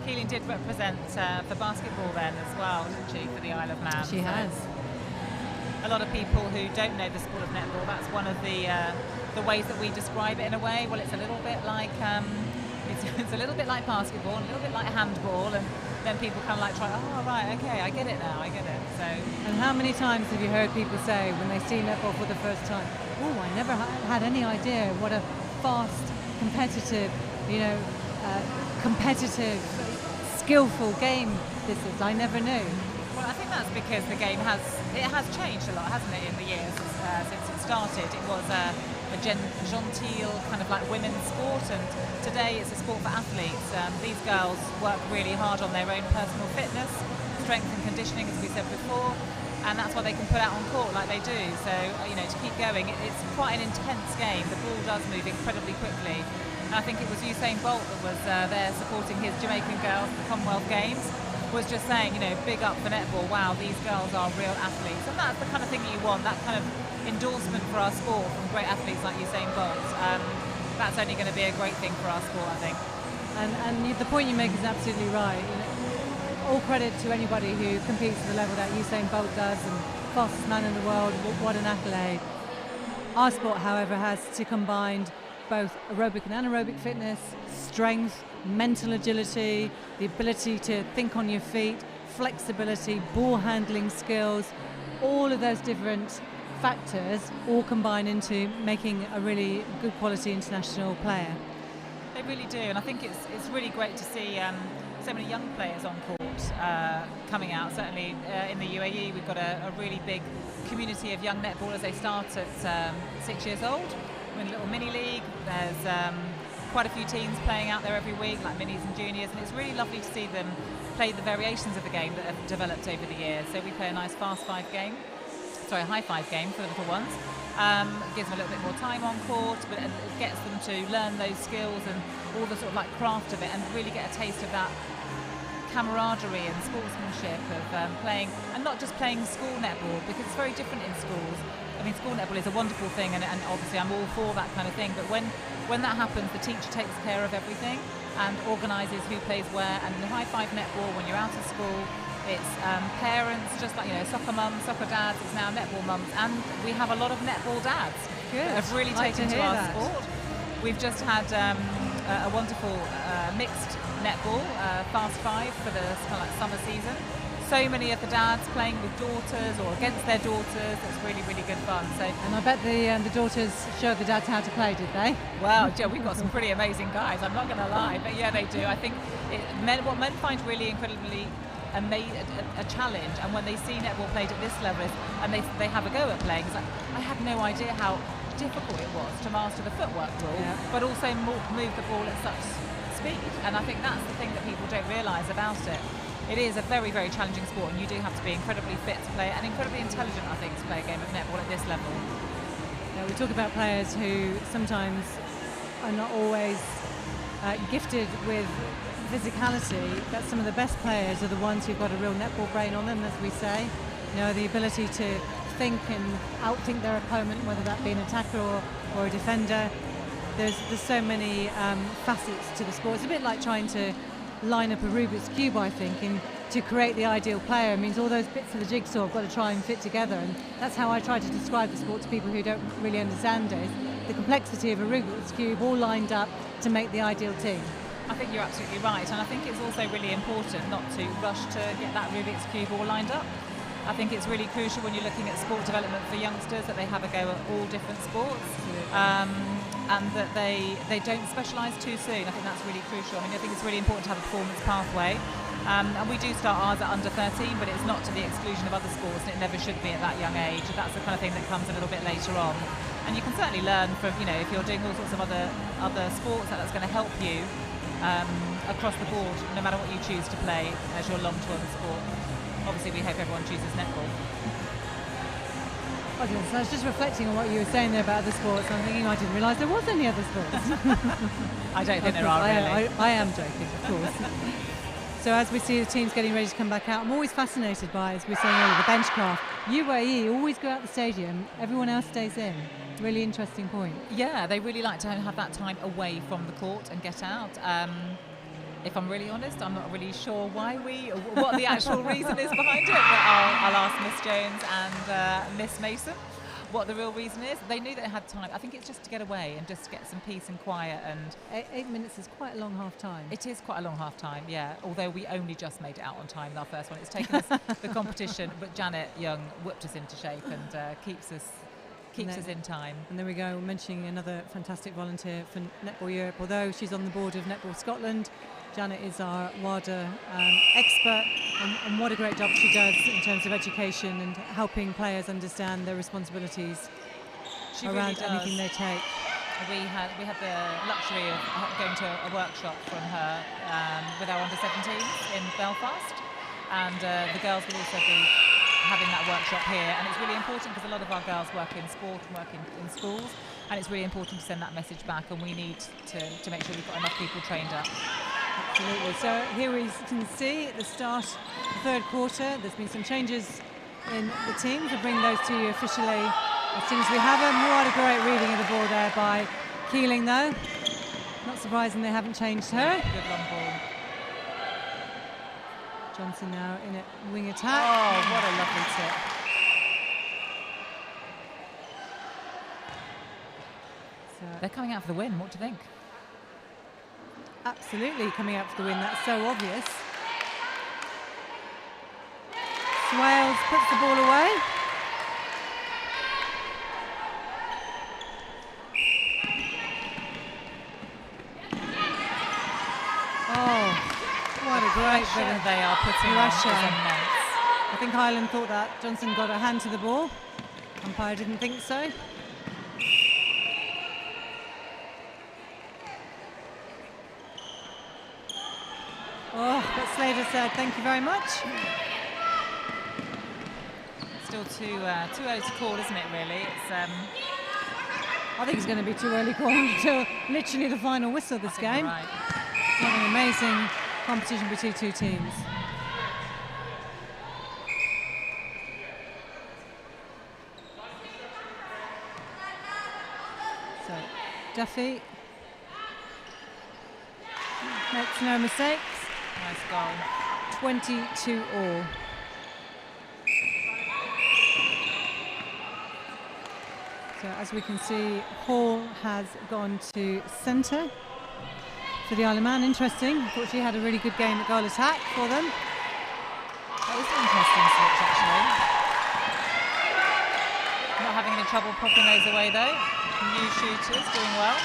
Keeling did represent for basketball then as well, didn't she, for the Isle of Man? She has. A lot of people who don't know the sport of netball, that's one of the ways that we describe it in a way. Well, it's a little bit like It's a little bit like basketball, a little bit like handball, and then people kind of like try, oh right, okay, I get it now, I get it. So. And how many times have you heard people say when they see netball for the first time, oh, I never had any idea what a fast, competitive, skillful game this is. I never knew. Well, I think that's because the game has changed a lot, hasn't it, in the years since it started. It was a genteel kind of like women's sport, and today it's a sport for athletes. These girls work really hard on their own personal fitness, strength and conditioning, as we said before, and that's what they can put out on court like they do. So, to keep going, it's quite an intense game. The ball does move incredibly quickly. And I think it was Usain Bolt that was there supporting his Jamaican girls at the Commonwealth Games, was just saying, big up for netball. Wow, these girls are real athletes. And that's the kind of thing you want, that kind of endorsement for our sport from great athletes like Usain Bolt. That's only going to be a great thing for our sport, I think. And the point you make is absolutely right. All credit to anybody who competes at the level that Usain Bolt does, and fastest man in the world, what an accolade. Our sport, however, has to combine both aerobic and anaerobic fitness, strength, mental agility, the ability to think on your feet, flexibility, ball handling skills, all of those different factors all combine into making a really good quality international player. They really do, and I think it's really great to see so many young players on court coming out. Certainly in the UAE we've got a really big community of young netballers. They start at 6 years old. We're in a little mini league. There's quite a few teams playing out there every week, like minis and juniors, and it's really lovely to see them play the variations of the game that have developed over the years. So we play a nice high five game for the little ones. It gives them a little bit more time on court, but it gets them to learn those skills and all the sort of like craft of it, and really get a taste of that camaraderie and sportsmanship of playing, and not just playing school netball, because it's very different in schools. I mean, school netball is a wonderful thing, and obviously I'm all for that kind of thing, but when that happens, the teacher takes care of everything and organises who plays where. And in high five netball, when you're out of school, it's parents, just like soccer mums, soccer dads. It's now netball mums, and we have a lot of netball dads that have really taken to our sport. We've just had a wonderful mixed netball fast five for the kind of like summer season. So many of the dads playing with daughters or against their daughters. It's really, really good fun. So, and I bet the daughters showed the dads how to play, did they? Well, Joe, we've got some pretty amazing guys, I'm not going to lie, but yeah, they do. I think what men find really incredibly a challenge, and when they see netball played at this level and they have a go at playing, it's like, I had no idea how difficult it was to master the footwork rule, but also move the ball at such speed. And I think that's the thing that people don't realise about it. It is a very, very challenging sport, and you do have to be incredibly fit to play it, and incredibly intelligent, I think, to play a game of netball at this level. Yeah, we talk about players who sometimes are not always gifted with physicality, but some of the best players are the ones who've got a real netball brain on them, as we say. The ability to think and outthink their opponent, whether that be an attacker or a defender. There's so many facets to the sport. It's a bit like trying to line up a Rubik's Cube, I think, and to create the ideal player means all those bits of the jigsaw have got to try and fit together, and that's how I try to describe the sport to people who don't really understand it. The complexity of a Rubik's Cube all lined up to make the ideal team. I think you're absolutely right, and I think it's also really important not to rush to get that Rubik's Cube all lined up. I think it's really crucial when you're looking at sport development for youngsters that they have a go at all different sports, and that they don't specialise too soon. I think that's really crucial. I think it's really important to have a performance pathway, and we do start ours at under 13, but it's not to the exclusion of other sports, and it never should be at that young age. That's the kind of thing that comes a little bit later on, and you can certainly learn from, if you're doing all sorts of other sports, that's going to help you across the board, no matter what you choose to play as your long-term sport. Obviously, we hope everyone chooses netball. So I was just reflecting on what you were saying there about other sports, and I'm thinking I didn't realise there was any other sports. I don't think there are, really. I am joking, of course. So as we see the teams getting ready to come back out, I'm always fascinated by, as we were saying earlier, the benchcraft. UAE always go out the stadium, everyone else stays in. Really interesting point. Yeah, they really like to have that time away from the court and get out. If I'm really honest, I'm not really sure what the actual reason is behind it, but I'll ask Miss Jones and Miss Mason what the real reason is. They knew they had time. I think it's just to get away and just get some peace and quiet. And 8 minutes is quite a long half time. It is quite a long half time, yeah. Although we only just made it out on time in our first one. It's taken us the competition, but Janet Young whipped us into shape and keeps us in time. And there we go, mentioning another fantastic volunteer for Netball Europe. Although she's on the board of Netball Scotland, Janet is our WADA expert, and what a great job she does in terms of education and helping players understand their responsibilities around really anything they take. We had the luxury of going to a workshop from her with our under-17s in Belfast, and the girls will also be having that workshop here. And it's really important because a lot of our girls work in sport and work in schools, and it's really important to send that message back, and we need to make sure we've got enough people trained up. Absolutely. So here we can see at the start of the third quarter, there's been some changes in the teams. We'll bring those to you officially as soon as we have them. What a great reading of the ball there by Keeling, though. Not surprising they haven't changed her. Good long ball. Johnson now in a wing attack. Oh, what a lovely tip. So they're coming out for the win. What do you think? Absolutely coming out for the win. That's so obvious. Swales puts the ball away. Oh, what a great bit of they are putting pressure. On. I think Ireland thought that Johnson got a hand to the ball. Umpire didn't think so. Oh, but Slater said, thank you very much. Still too early to call, isn't it, really? I think it's going to be too early call until literally the final whistle of this game. Right. What an amazing competition between two teams. So, Duffy makes no mistakes. Nice goal. 22 all. So as we can see, Hall has gone to centre for the Isle of Man. Interesting. I thought she had a really good game at goal attack for them. That was an interesting switch, actually. Not having any trouble popping those away, though. New shooters doing well.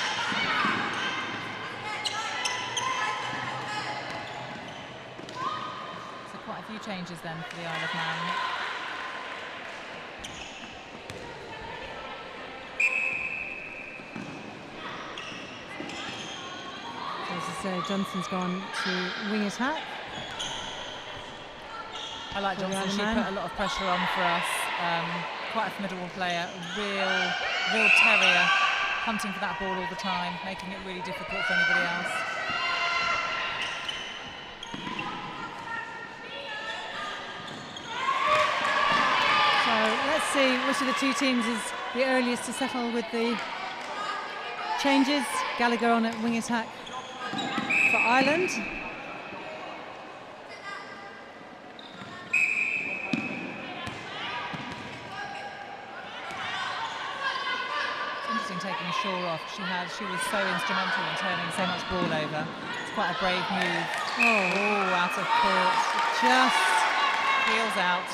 So quite a few changes then for the Isle of Man. As I say, Johnson's gone to wing attack. I like Johnson. She put a lot of pressure on for us. Quite a formidable player, real terrier, hunting for that ball all the time, making it really difficult for anybody else. So let's see which of the two teams is the earliest to settle with the changes. Gallagher on at wing attack for Ireland. Taking Shaw off. She was so instrumental in turning so much ball over. It's quite a brave move. Oh, out of court. Just heels out.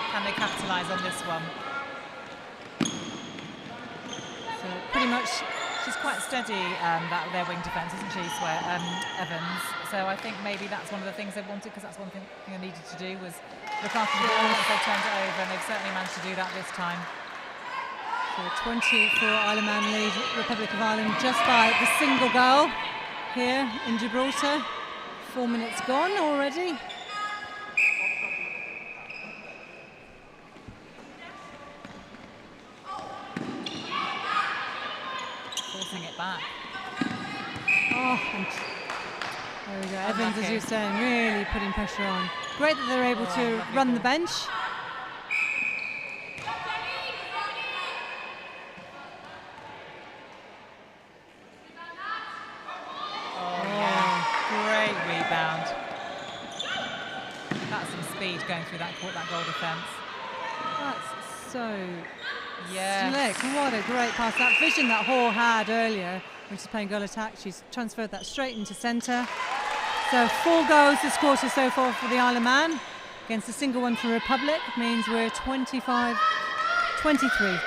Can they capitalise on this one? So pretty much she's quite steady, their wing defence, isn't she, Evans? So I think maybe that's one of the things they wanted, because that's one thing they needed to do was look after the ball as they turned it over, and they've certainly managed to do that this time. So 24 Isle of Man lead Republic of Ireland just by the single goal here in Gibraltar. 4 minutes gone already. Forcing it back. Oh, and there we go. Evans, as you were saying, really putting pressure on. Great that they're able to run the bench. That's some speed going through that goal defence. That's so Yes. slick. What a great pass. That vision that Hall had earlier when she's playing goal attack, she's transferred that straight into centre. So 4 goals this quarter so far for the Isle of Man against a single one for Republic. Means we're 25-23.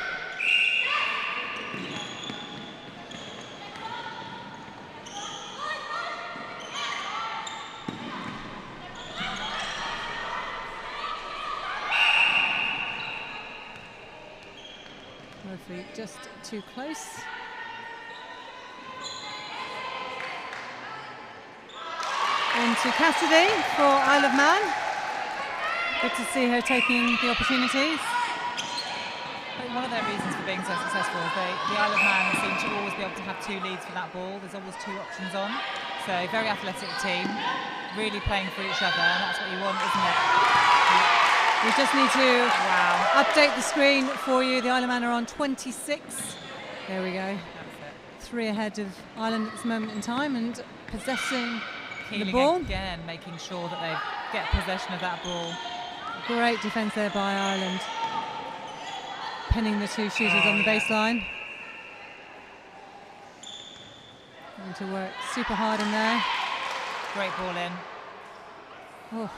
Referee just too close. Into Cassidy for Isle of Man. Good to see her taking the opportunities. I think one of their reasons for being so successful is the Isle of Man seem to always be able to have 2 leads for that ball. There's always 2 options on. So very athletic team, really playing for each other, and that's what you want, isn't it? We just need to update the screen for you. The Isle of Man are on 26. There we go. That's it. 3 ahead of Ireland at this moment in time and possessing Keeling the ball. again, making sure that they get possession of that ball. Great defence there by Ireland. Pinning the 2 shooters on the baseline. Going to work super hard in there. Great ball in. Oh.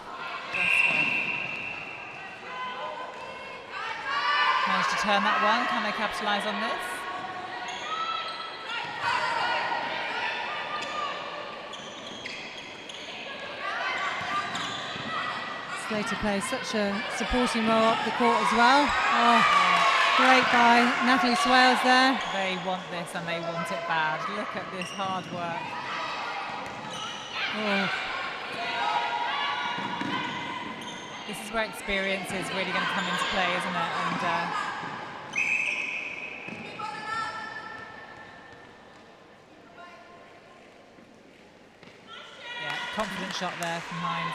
Managed to turn that one. Can they capitalise on this? Slater plays such a supporting role up the court as well. Oh, great by Natalie Swales there. They want this and they want it bad. Look at this hard work. Oh. This is where experience is really going to come into play, isn't it? And confident shot there from Hines.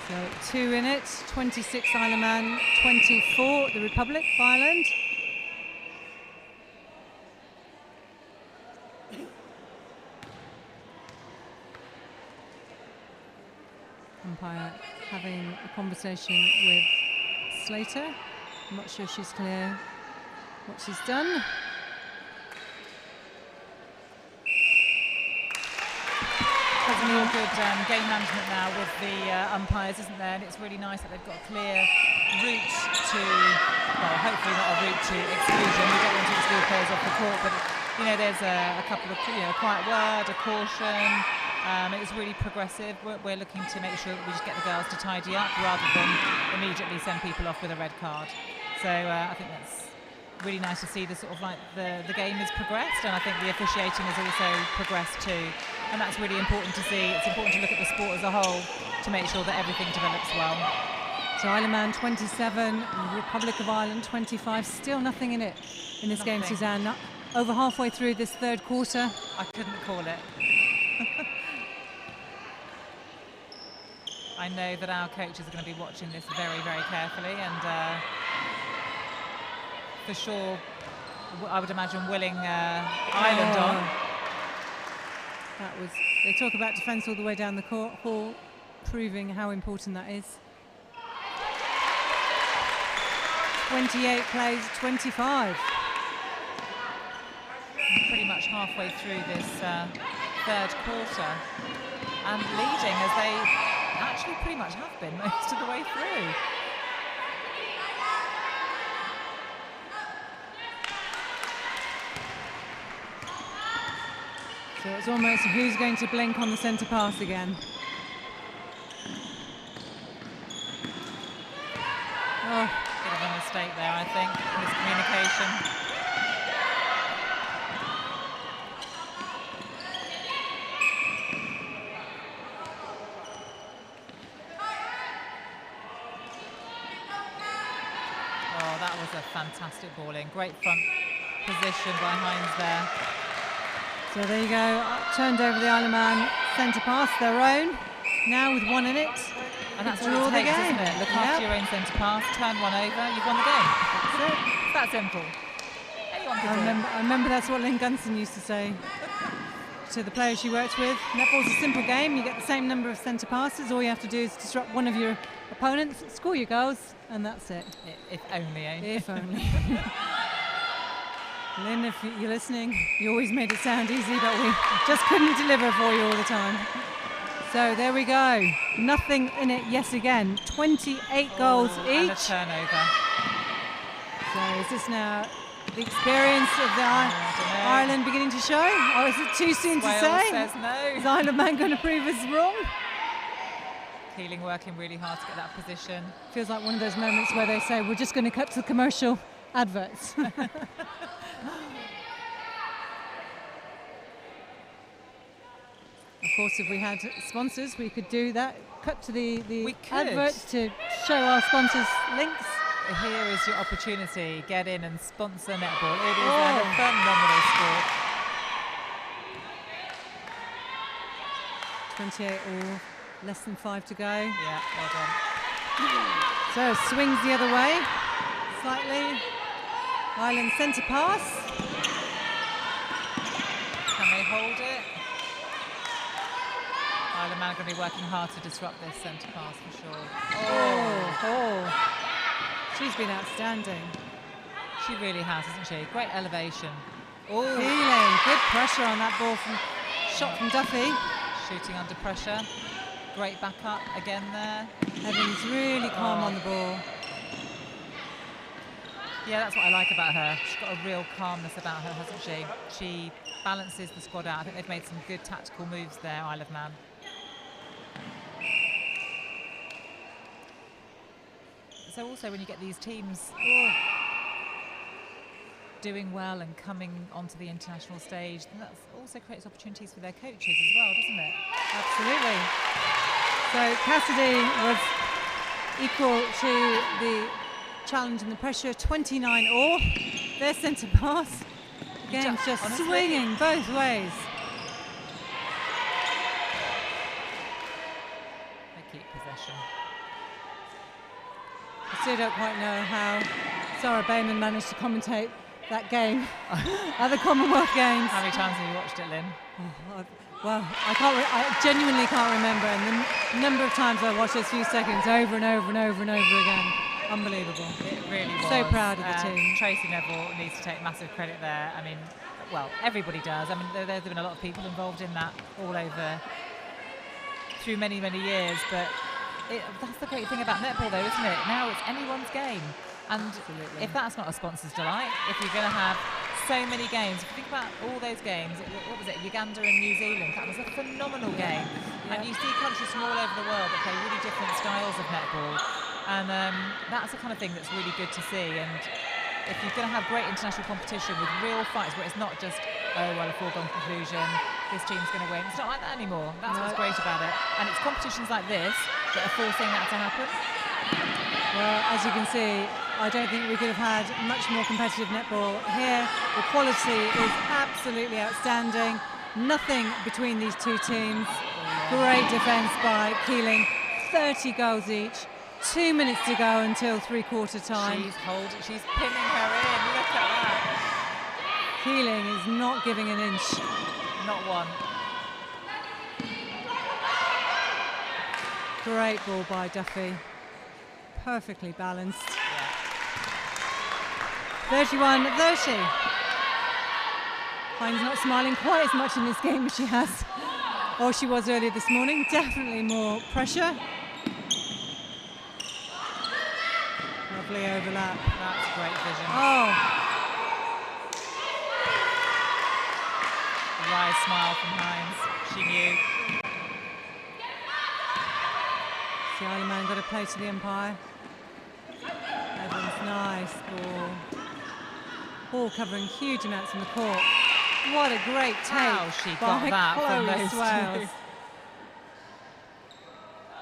So 2 in it, 26 Isle of Man, 24 the Republic of Ireland. Umpire having a conversation with Slater. I'm not sure she's clear what she's done. There's real good game management now with the umpires, isn't there? And it's really nice that they've got a clear route to, well, hopefully not a route to exclusion. We don't want to exclude players off the court, but you know, there's a couple of, a quiet word, a caution. It's really progressive. We're looking to make sure that we just get the girls to tidy up rather than immediately send people off with a red card. So I think that's really nice to see the sort of like the game has progressed, and I think the officiating has also progressed too. And that's really important to see. It's important to look at the sport as a whole to make sure that everything develops well. So Isle of Man 27, Republic of Ireland 25. Still nothing in it in this game, Suzanne. Over halfway through this 3rd quarter. I couldn't call it. I know that our coaches are going to be watching this very, very carefully, and for sure, I would imagine willing Ireland on. That was, they talk about defence all the way down the court, Hall proving how important that is. 28 plays, 25. Pretty much halfway through this 3rd quarter, and leading as they actually pretty much have been most of the way through. So it's almost who's going to blink on the centre pass again. Oh. Bit of a mistake there, I think, miscommunication. Oh, that was a fantastic ball in. Great front position by Hines there. So there you go, turned over the Isle of Man centre pass, their own, now with 1 in it. And that's all it takes, isn't it? Look after your own centre pass, turn one over, you've won the game. That's it. It's that simple. Anyone can do it. I remember that's what Lynn Gunson used to say. to the players she worked with. Netball's a simple game. You get the same number of centre passes. All you have to do is disrupt one of your opponents, score your goals, and that's it. If only, eh? If only. Lynn, if you're listening, you always made it sound easy, but we just couldn't deliver for you all the time. So there we go. Nothing in it yet again. 28 goals each. And a turnover. So is this now the experience of the Ireland beginning to show? Or is it too soon to say? Says no. Is Isle of Man going to prove us wrong? Keeling working really hard to get that position. Feels like one of those moments where they say, we're just going to cut to commercial adverts. Of course, if we had sponsors, we could do that. Cut to the adverts to show our sponsors links. Here is your opportunity. Get in and sponsor netball. It is a phenomenal sport. 28 all, less than 5 to go. Yeah, well done. So swings the other way, slightly. Ireland centre pass. Can they hold it? Isle of Man are going to be working hard to disrupt this centre pass for sure. She's been outstanding. She really has, hasn't she? Great elevation. Keeling, good pressure on that ball shot from Duffy. Shooting under pressure. Great backup again there. Evans really calm on the ball. Yeah, that's what I like about her. She's got a real calmness about her, hasn't she? She balances the squad out. I think they've made some good tactical moves there, Isle of Man. So also when you get these teams doing well and coming onto the international stage, then that also creates opportunities for their coaches as well, doesn't it? Absolutely. So Cassidy was equal to the challenge and the pressure, 29 all. Their centre pass. Game's just honestly, swinging both ways. They keep possession. I still don't quite know how Sarah Bayman managed to commentate that game at the Commonwealth Games. How many times have you watched it, Lynn? Well, I genuinely can't remember, and the number of times I watched those few seconds over and over and over and over again. Unbelievable. It really was. So proud of the team. Tracy Neville needs to take massive credit there. I mean, well, everybody does. I mean, there's been a lot of people involved in that all over through many, many years, but that's the great thing about netball, though, isn't it? Now it's anyone's game. And absolutely, if that's not a sponsor's delight, if you're going to have so many games, if you think about all those games, what was it, Uganda and New Zealand, that was a phenomenal game. Yeah. And you see countries from all over the world that play really different styles of netball. And that's the kind of thing that's really good to see. And if you're going to have great international competition with real fights where it's not just, oh, well, a foregone conclusion, this team's going to win. It's not like that anymore. That's what's great about it. And it's competitions like this that are forcing that to happen. Well, as you can see, I don't think we could have had much more competitive netball here. The quality is absolutely outstanding. Nothing between these two teams. Great defence by Keeling. 30 goals each. 2 minutes to go until three-quarter time. She's pinning her in. Look at that. Keeling is not giving an inch. Not one. Great ball by Duffy. Perfectly balanced. 31-30. Hines not smiling quite as much in this game as she has, or she was earlier this morning. Definitely more pressure. Lovely overlap. That's great vision. Oh. A wide smile from Hines. She knew. The Isle of Man got to play to the umpire. Evans, nice ball. Ball covering huge amounts from the court. What a great take. How she got that from those two.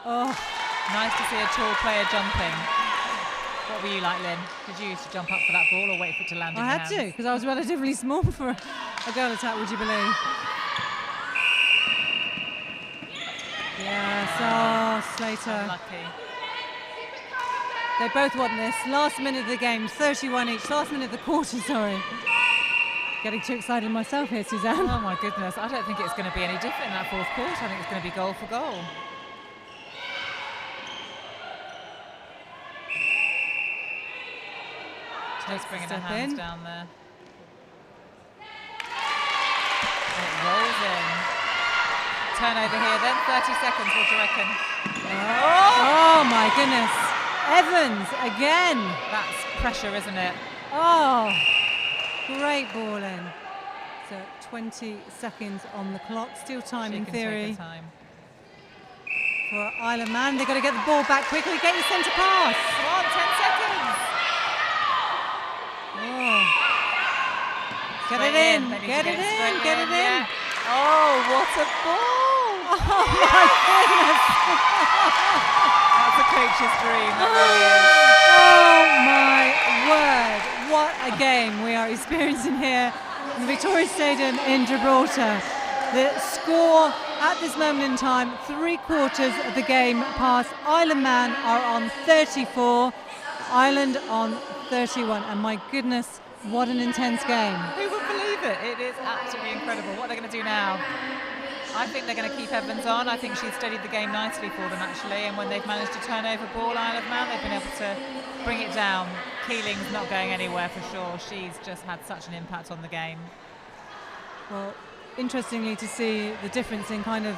Oh, nice to see a tall player jumping. What were you like, Lynn? Did you used to jump up for that ball or wait for it to land in your hands? I had to, because I was relatively small for a girl attack, would you believe? Yes, oh, Slater. Unlucky. They both want this. Last minute of the game, 31 each. Last minute of the quarter, sorry. Getting too excited myself here, Suzanne. Oh my goodness, I don't think it's going to be any different in that fourth quarter. I think it's going to be goal for goal. Just bringing her hands down there. It rolls in. Turnover here then, 30 seconds, what do you reckon? Oh my goodness. Evans again. That's pressure, isn't it? Oh, great ball in. So 20 seconds on the clock, still time in theory. For Isle of Man, they've got to get the ball back quickly, get your centre pass. Come on, 10 seconds. Oh. Get it in, get it in, get it in. Yeah. Oh, what a ball! Oh my goodness! That's a coach's dream, that really is. Oh my word, what a game we are experiencing here in the Victoria Stadium in Gibraltar. The score at this moment in time, 3/4 of the game past. Isle of Man are on 34, Ireland on 31, and my goodness, what an intense game. Who would believe it? It is absolutely incredible. What are they going to do now? I think they're going to keep Evans on. I think she's studied the game nicely for them, actually, and when they've managed to turn over ball, Isle of Man, they've been able to bring it down. Keeling's not going anywhere for sure. She's just had such an impact on the game. Well, interestingly to see the difference in kind of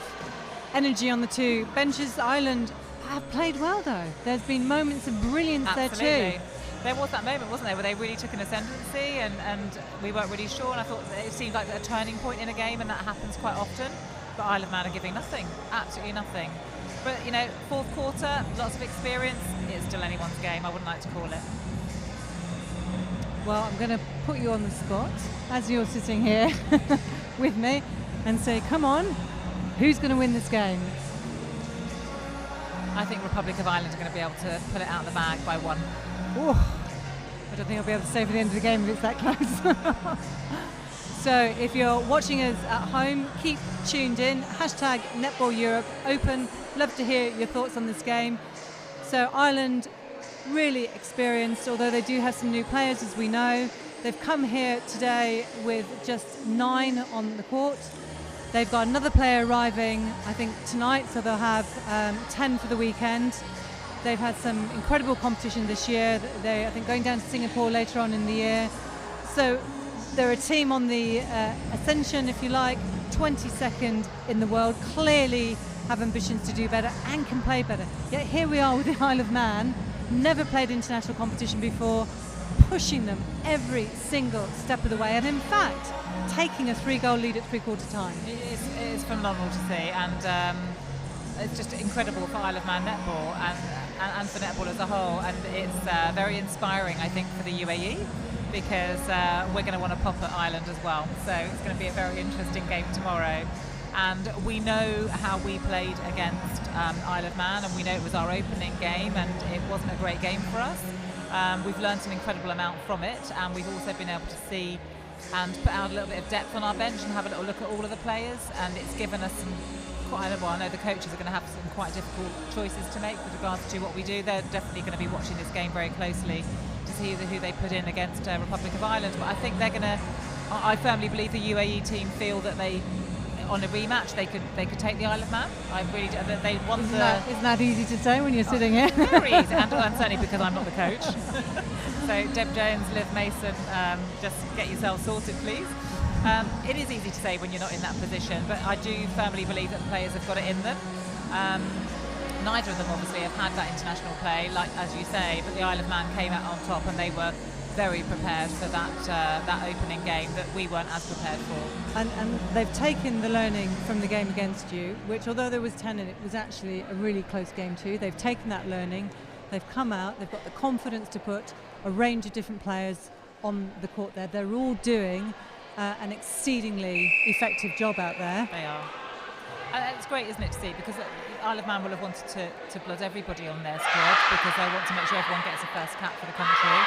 energy on the two benches. Ireland have played well, though. There's been moments of brilliance there too. There was that moment, wasn't there, where they really took an ascendancy and we weren't really sure, and I thought it seemed like a turning point in a game, and that happens quite often. But Isle of Man are giving nothing, absolutely nothing. But, you know, fourth quarter, lots of experience, it's still anyone's game, I wouldn't like to call it. Well, I'm going to put you on the spot as you're sitting here with me and say, come on, who's going to win this game? I think Republic of Ireland are going to be able to pull it out of the bag by 1. Oh, I don't think I'll be able to stay for the end of the game if it's that close. So if you're watching us at home, keep tuned in. Hashtag Netball Europe Open. Love to hear your thoughts on this game. So Ireland really experienced, although they do have some new players, as we know. They've come here today with just 9 on the court. They've got another player arriving, I think, tonight, so they'll have 10 for the weekend. They've had some incredible competition this year. They're, I think, going down to Singapore later on in the year. So they're a team on the ascension, if you like, 22nd in the world, clearly have ambitions to do better and can play better. Yet here we are with the Isle of Man, never played international competition before, pushing them every single step of the way, and in fact, taking a 3-goal lead at 3/4 time. It is phenomenal to see, and it's just incredible for Isle of Man netball and for netball as a whole, and it's very inspiring, I think, for the UAE, because we're going to want to pop at Ireland as well, so it's going to be a very interesting game tomorrow. And we know how we played against Isle of Man, and we know it was our opening game, and it wasn't a great game for us. We've learned an incredible amount from it, and we've also been able to see and put out a little bit of depth on our bench and have a little look at all of the players, and it's given us some quite, well, I know the coaches are going to have some quite difficult choices to make with regards to what we do. They're definitely going to be watching this game very closely to see who they put in against Republic of Ireland, but I think they're going to, I firmly believe the UAE team feel that they, on a rematch, they could take the Isle of Man. I really do. They want Isn't that easy to say when you're sitting here? Very easy, and certainly because I'm not the coach. So Deb Jones, Liv Mason, just get yourselves sorted, please. It is easy to say when you're not in that position, but I do firmly believe that the players have got it in them. Neither of them obviously have had that international play, like as you say, but the Isle of Man came out on top, and they were very prepared for that opening game that we weren't as prepared for. And they've taken the learning from the game against you, which, although there was 10 in it, was actually a really close game too. They've taken that learning, they've come out, they've got the confidence to put a range of different players on the court there. They're all doing an exceedingly effective job out there. They are. And it's great, isn't it, to see, because Isle of Man will have wanted to blood everybody on their squad, because they want to make sure everyone gets a first cap for the country.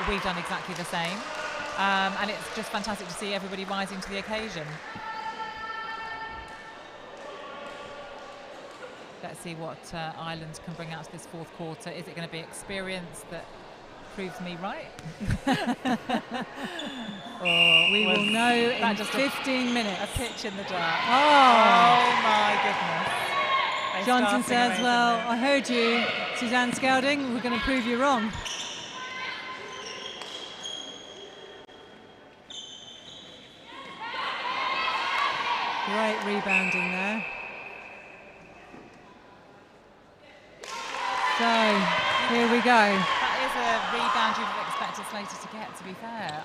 We've done exactly the same, and it's just fantastic to see everybody rising to the occasion. Let's see what Ireland can bring out to this fourth quarter. Is it going to be experience that proves me right. We will know in just 15 minutes. A pitch in the dark. Oh my goodness. Johnson says, well, I heard you, Suzanne Skelding. We're going to prove you wrong. Great rebounding there. So, here we go. That is a rebound you would have expected Slater to get, to be fair.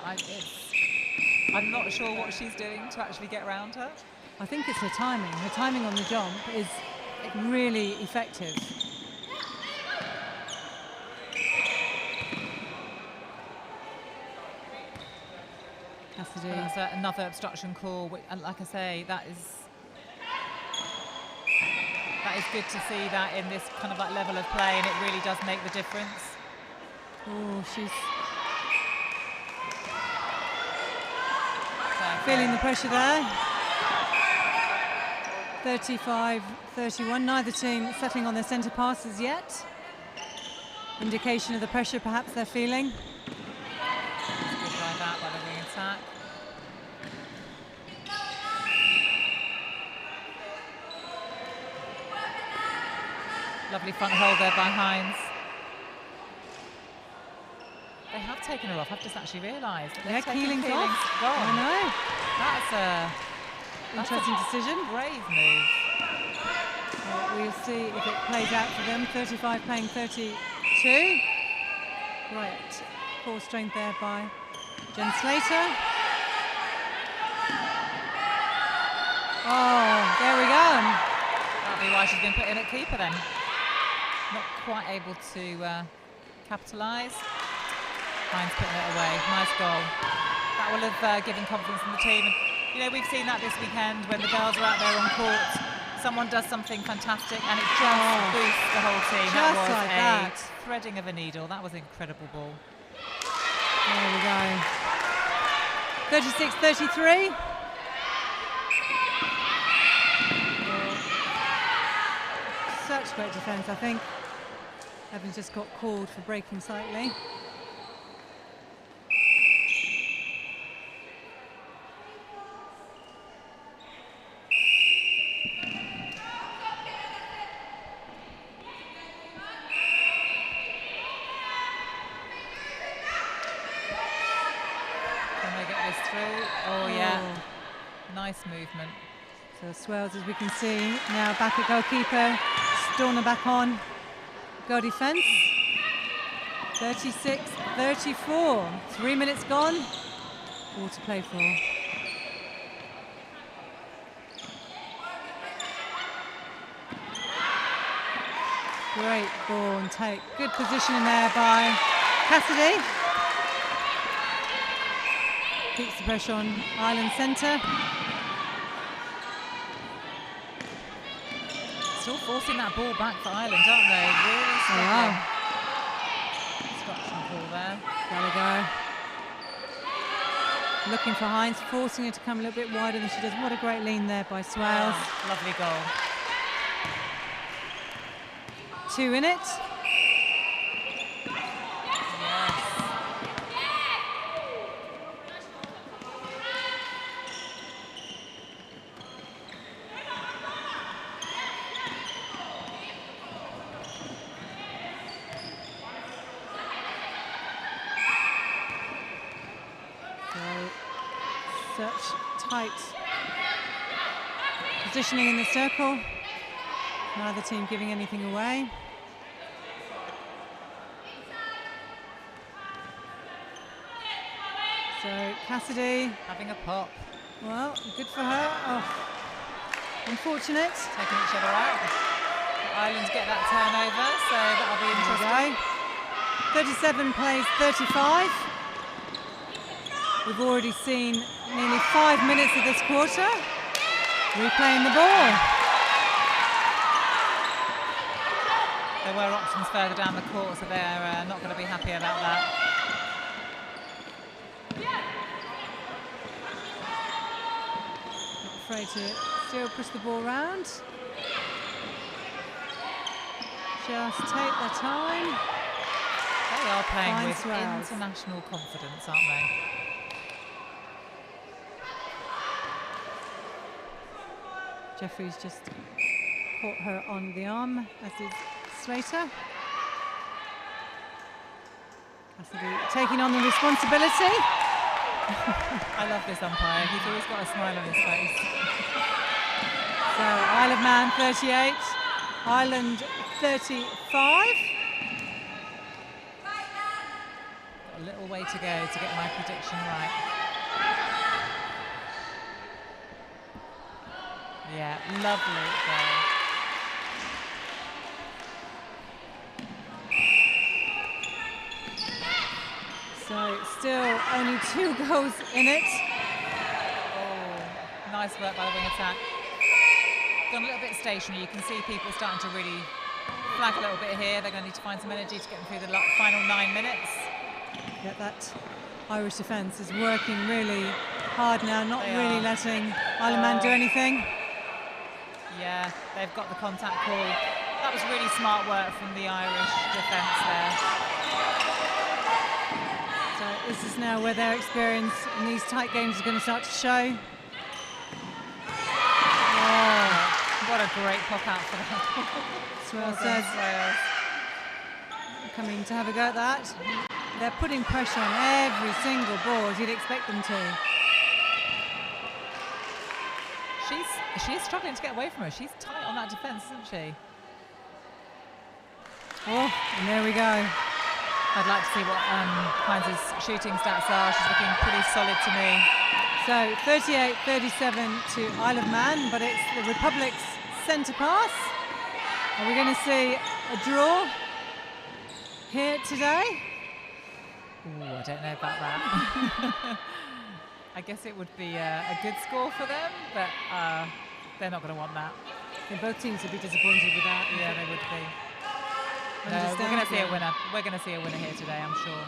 I'm not sure what she's doing to actually get around her. I think it's her timing. Her timing on the jump is really effective. Cassidy. That's another obstruction call, and like I say, that is good to see that in this kind of like level of play, and it really does make the difference. Oh, she's feeling the pressure there. 35-31, neither team settling on their centre passes yet. Indication of the pressure perhaps they're feeling. Good drive out by the wing attack. Lovely front hold there by Hines. They have taken her off. I've just actually realised. Yeah, Keeling's off. Gone. I know. That's a interesting decision. Brave move. Well, we'll see if it plays out for them. 35 playing 32. Great core strength there by Jen Slater. Oh, there we go. That'll be why she's been put in at keeper then. Not quite able to capitalise. Hines putting it away. Nice goal. That will have given confidence in the team. And, you know, we've seen that this weekend when the girls are out there on court. Someone does something fantastic and it just boosts the whole team. Just that was like that. Threading of a needle. That was an incredible ball. There we go. 36-33. Such great defence, I think. Evans just got called for breaking slightly. Nice movement. So Swales, as we can see, now back at goalkeeper. Storner back on. Goal defence. 36-34. 3 minutes gone. All to play for. Great ball and take. Good positioning there by Cassidy. Keeps the pressure on Ireland centre. Still forcing that ball back for Ireland, aren't they? Really struggling. Obstruction ball there. Gallagher. Looking for Hines, forcing her to come a little bit wider than she does. What a great lean there by Swales. Oh, lovely goal. 2 in it. Such tight positioning in the circle. Neither team giving anything away. So Cassidy having a pop. Well, good for her. Oh, unfortunate. Taking each other out. Ireland get that turnover, so that'll be interesting. 37 plays 35. We've already seen nearly 5 minutes of this quarter. Replaying the ball. There were options further down the court, so they're not going to be happy about that. Not afraid to still push the ball round. Just take their time. Very They are playing Fine with swells. international confidence, aren't they? Jeffrey's just caught her on the arm, as is Slater. Cassidy taking on the responsibility. I love this umpire. He's always got a smile on his face. So Isle of Man 38, Ireland 35. Got a little way to go to get my prediction right. Yeah, lovely goal. So still only 2 goals in it. Oh, nice work by the wing attack. Gone a little bit stationary. You can see people starting to really flag a little bit here. They're going to need to find some energy to get them through the final 9 minutes. Yeah, that Irish defence is working really hard now, not really letting Isle of Man do anything. Yeah, they've got the contact call. That was really smart work from the Irish defence there. So this is now where their experience in these tight games is going to start to show. Oh, what a great pop out for them. Swales says coming to have a go at that. They're putting pressure on every single ball, as you'd expect them to. She is struggling to get away from her. She's tight on that defence, isn't she? Oh, and there we go. I'd like to see what Heinz's shooting stats are. She's looking pretty solid to me. So 38-37 to Isle of Man, but it's the Republic's centre pass. Are we going to see a draw here today? Ooh, I don't know about that. I guess it would be a good score for them, but they're not going to want that. Yeah, both teams would be disappointed with that. Yeah, they would be. No, we're going to see a winner. We're going to see a winner here today, I'm sure.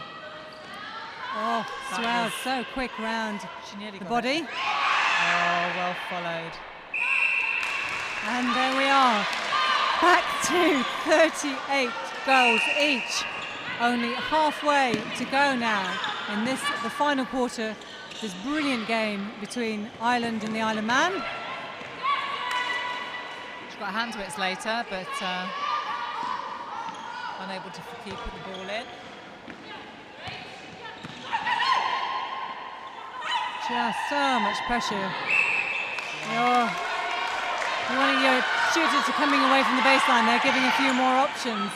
Oh, Swales, so quick round she nearly the got body. It. Oh, well followed. And there we are, back to 38 goals each. Only halfway to go now in the final quarter. This brilliant game between Ireland and the Isle of Man. She's got a hand to it later, but unable to keep the ball in. Just so much pressure. Oh, one of your shooters are coming away from the baseline. They're giving a few more options.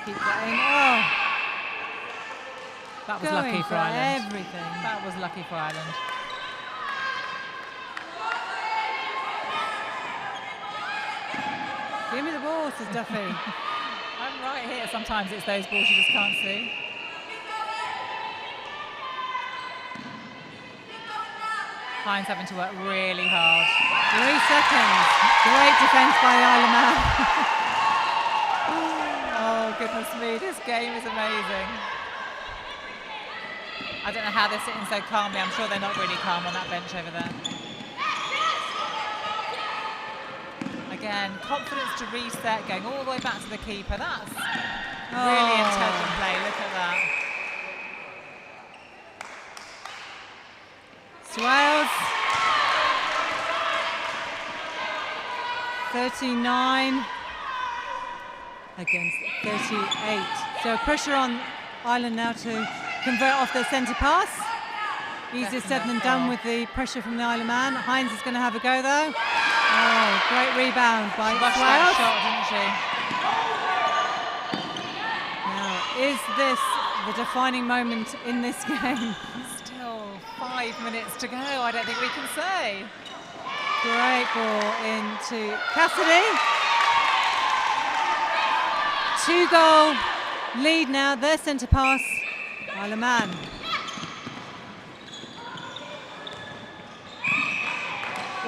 Keep going. Oh, that was lucky for Ireland. Everything. That was lucky for Ireland. Give me the ball, says Duffy. I'm right here. Sometimes it's those balls you just can't see. Hines having to work really hard. 3 seconds. Great defence by the Isle of Man. Oh, goodness me, this game is amazing. I don't know how they're sitting so calmly. I'm sure they're not really calm on that bench over there. Again, confidence to reset, going all the way back to the keeper. That's really intelligent play. Look at that. Swales. 39 against 38. So pressure on Ireland now to convert off their centre pass. Easier said than done with the pressure from the Isle of Man. Hines is going to have a go though. Oh, great rebound by Swales. Shot, didn't she? Now, is this the defining moment in this game? Still 5 minutes to go. I don't think we can say. Great ball into Cassidy. 2-goal lead now. Their centre pass. Isle of Man.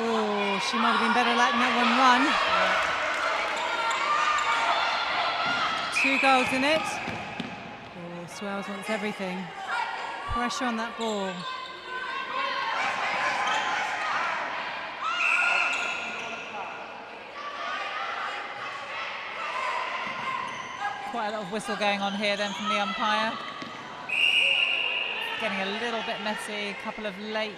Oh, she might have been better letting that one run. 2 goals in it. Oh, Swales wants everything. Pressure on that ball. quite a lot of whistle going on here then from the umpire. Getting a little bit messy, a couple of late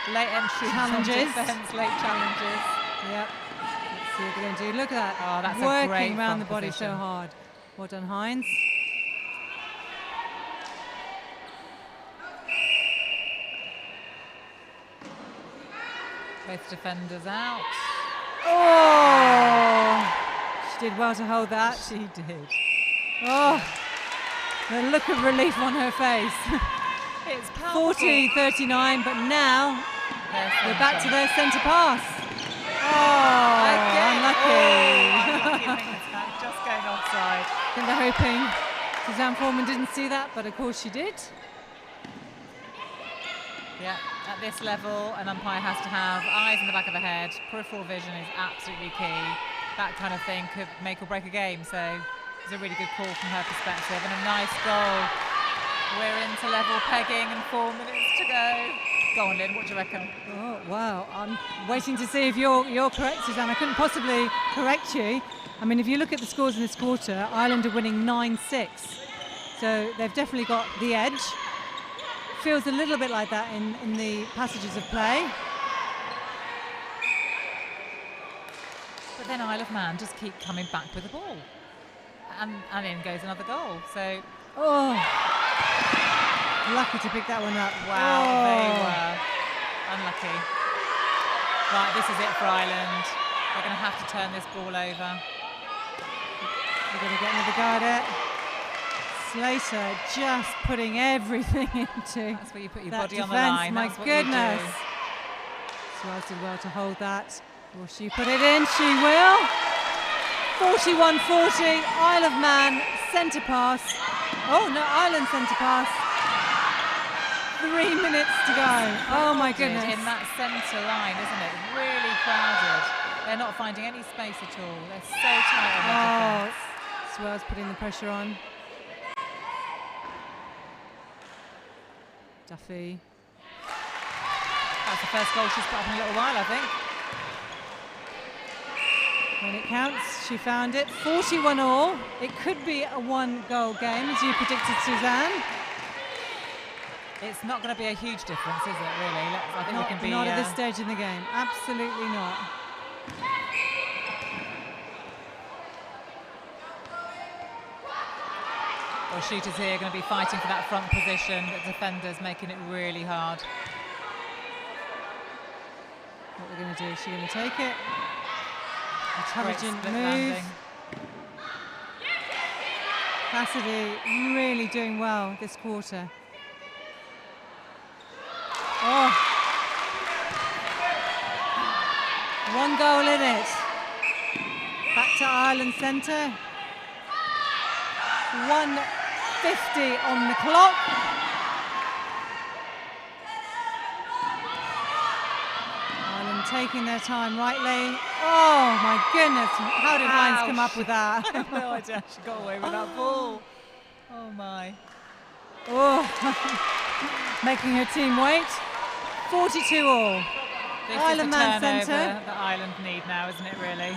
entry challenges. Defense, late challenges. Yep. Let's see what they're going to do. Look at that. Oh, that's working a great around the front body position. so hard. Well done, Hines. Both defenders out. Oh! She did well to hold that. She did. Oh! The look of relief on her face. It's powerful. 40-39, but now we're back to their centre pass. Oh, again. unlucky. Oh, just going offside. I think they're hoping Suzanne Foreman didn't see that, but of course she did. Yeah, at this level, an umpire has to have eyes in the back of the head. Peripheral vision is absolutely key. That kind of thing could make or break a game, so it's a really good call from her perspective, and a nice goal. We're into level pegging and 4 minutes to go. Go on, Lynn, what do you reckon? Oh, wow. I'm waiting to see if you're correct, Suzanne. I couldn't possibly correct you. I mean, if you look at the scores in this quarter, Ireland are winning 9-6. So they've definitely got the edge. Feels a little bit like that in the passages of play. But then Isle of Man just keep coming back with the ball. And in goes another goal. So, oh, lucky to pick that one up. wow, oh. They were unlucky. Right, this is it for Ireland. They're going to have to turn this ball over. We're going to get another guy there. Slater just putting everything into That's where you put your that body defense. on the line. My That's what goodness. you do. Swells did well to hold that. Will she put it in? She will. 41-40. Isle of Man centre pass. Oh no, Ireland centre pass. 3 minutes to go. Oh my goodness. In that centre line, isn't it? Really crowded. They're not finding any space at all. They're so tight on their defence. Swells putting the pressure on. Duffy. That's the first goal she's put up in a little while, I think. When it counts, she found it. 41-all. It could be a one-goal game, as you predicted, Suzanne. It's not going to be a huge difference, is it, really? I think we can be... Not at this stage in the game. Absolutely not. Well, shooters here are going to be fighting for that front position. The defenders making it really hard. What we're going to do, is she going to take it? Intelligent Great split move. landing. Cassidy really doing well this quarter. Oh. One goal in it. Back to Ireland centre. 1:50 on the clock. Ireland taking their time rightly. Oh my goodness, how did Hines come up with that? I have no idea she got away with that ball. Oh my. Oh, making her team wait. 42-all. This Isle is of the Man turnover centre. that Ireland need now, isn't it, really?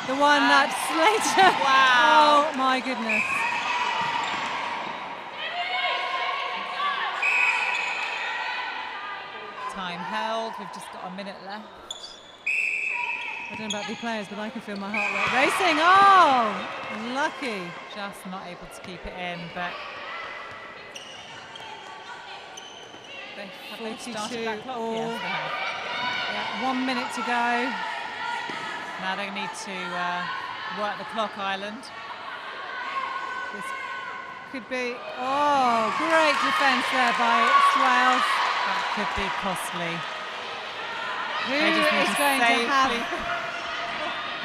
The one that Slater. Wow. Oh my goodness. Time held. We've just got a minute left. I don't know about the players, but I can feel my heart rate racing. Oh, lucky. Just not able to keep it in, but have they started that clock? 42-all. Yes, they have. Yeah, 1 minute to go. Now they need to work the clock, Ireland. This could be. Oh, great defence there by Swales. That could be costly. Who They just need is to going to safely- have?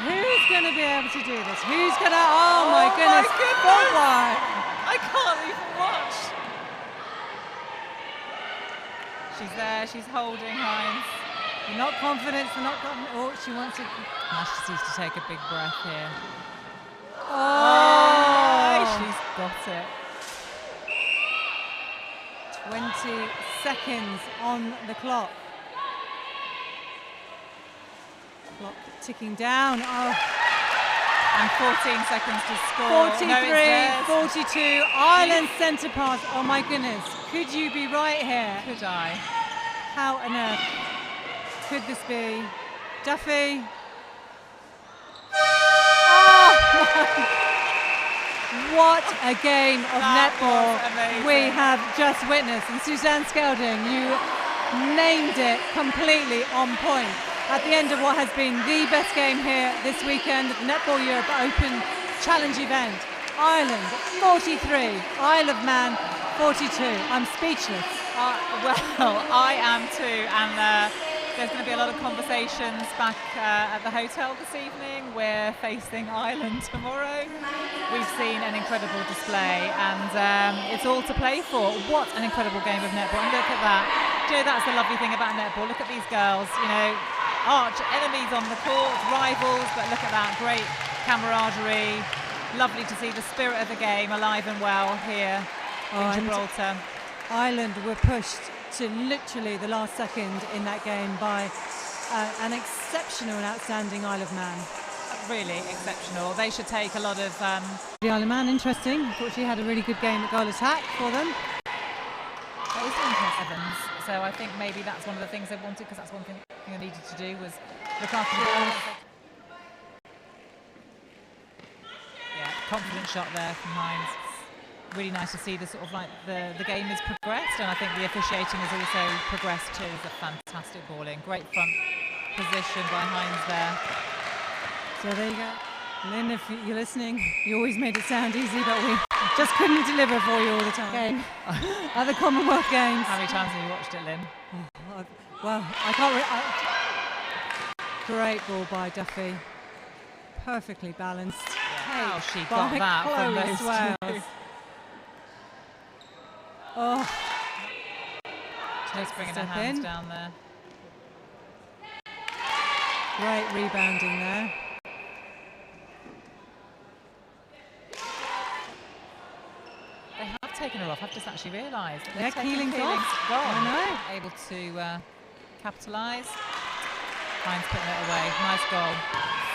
Who's going to be able to do this? Who's going to? Oh my goodness! goodness. Forward. I can't even watch. She's there. She's holding Hines. They're not confident. They're not confident. Oh, she wants to. Now she needs to take a big breath here. Oh, She's got it. 20 seconds on the clock. Clock ticking down. Oh, And 14 seconds to score. 43, 42. Ireland centre pass. Oh my goodness. Could you be right here? Could I? How on earth could this be? Duffy. Oh my. What a game of netball we have just witnessed. And Suzanne Skelding, you named it completely on point. At the end of what has been the best game here this weekend at the Netball Europe Open Challenge event. Ireland 43, Isle of Man 42. I'm speechless. Well, I am too, and there's going to be a lot of conversations back at the hotel this evening. We're facing Ireland tomorrow. We've seen an incredible display, and it's all to play for. What an incredible game of netball, and look at that. Do you know, that's the lovely thing about netball. Look at these girls, you know, arch enemies on the court, rivals, but look at that, great camaraderie. Lovely to see the spirit of the game alive and well here in Gibraltar. Ireland were pushed to literally the last second in that game by an exceptional and outstanding Isle of Man. Really exceptional. They should take a lot of... The Isle of Man, interesting. I thought she had a really good game at goal attack for them. That is interesting, Evans. So I think maybe that's one of the things they wanted, because that's one thing they needed to do was look after the ball. Yeah, confident shot there from Hines. Really nice to see the sort of like the game has progressed, and I think the officiating has also progressed too. It's a fantastic ball in, great front position by Hines there. So there you go. Lynn, if you're listening, you always made it sound easy, but we just couldn't deliver for you all the time. At the Commonwealth Games. How many times have you watched it, Lynn? Oh, well, I can't. Great ball by Duffy. Perfectly balanced. Yeah, how she got that from those two. Oh, just bringing her hands down there. Great rebounding there. They have taken her off. I've just actually realised. Yeah, Keeling's off. Gone. I know. Able to capitalise. Hines putting it away. Nice goal.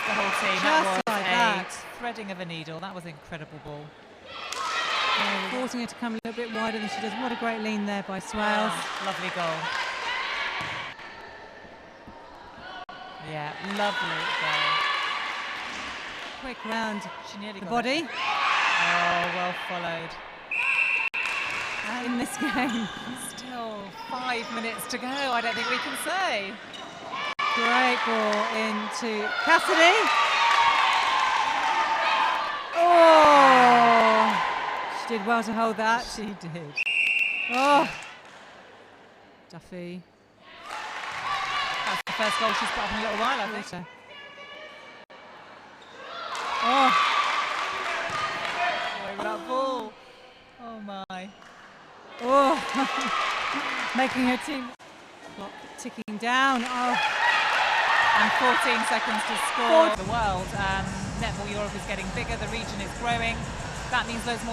The whole team. Just that was like a that. threading of a needle. That was an incredible ball. Forcing her to come a little bit wider than she does. What a great lean there by Swales. Lovely goal. Yeah, lovely goal. Quick round. She nearly the got body. It. Oh, well followed. In this game. Still 5 minutes to go. I don't think we can say. Great ball into Cassidy. Oh! She did well to hold that. She did. Oh! Duffy. That's the first goal she's put up in a little while, I think. Oh! That ball. Oh my. Oh! Making her team clock ticking down. Oh! And 14 seconds to score. The world. Netball Europe is getting bigger. The region is growing. That means loads more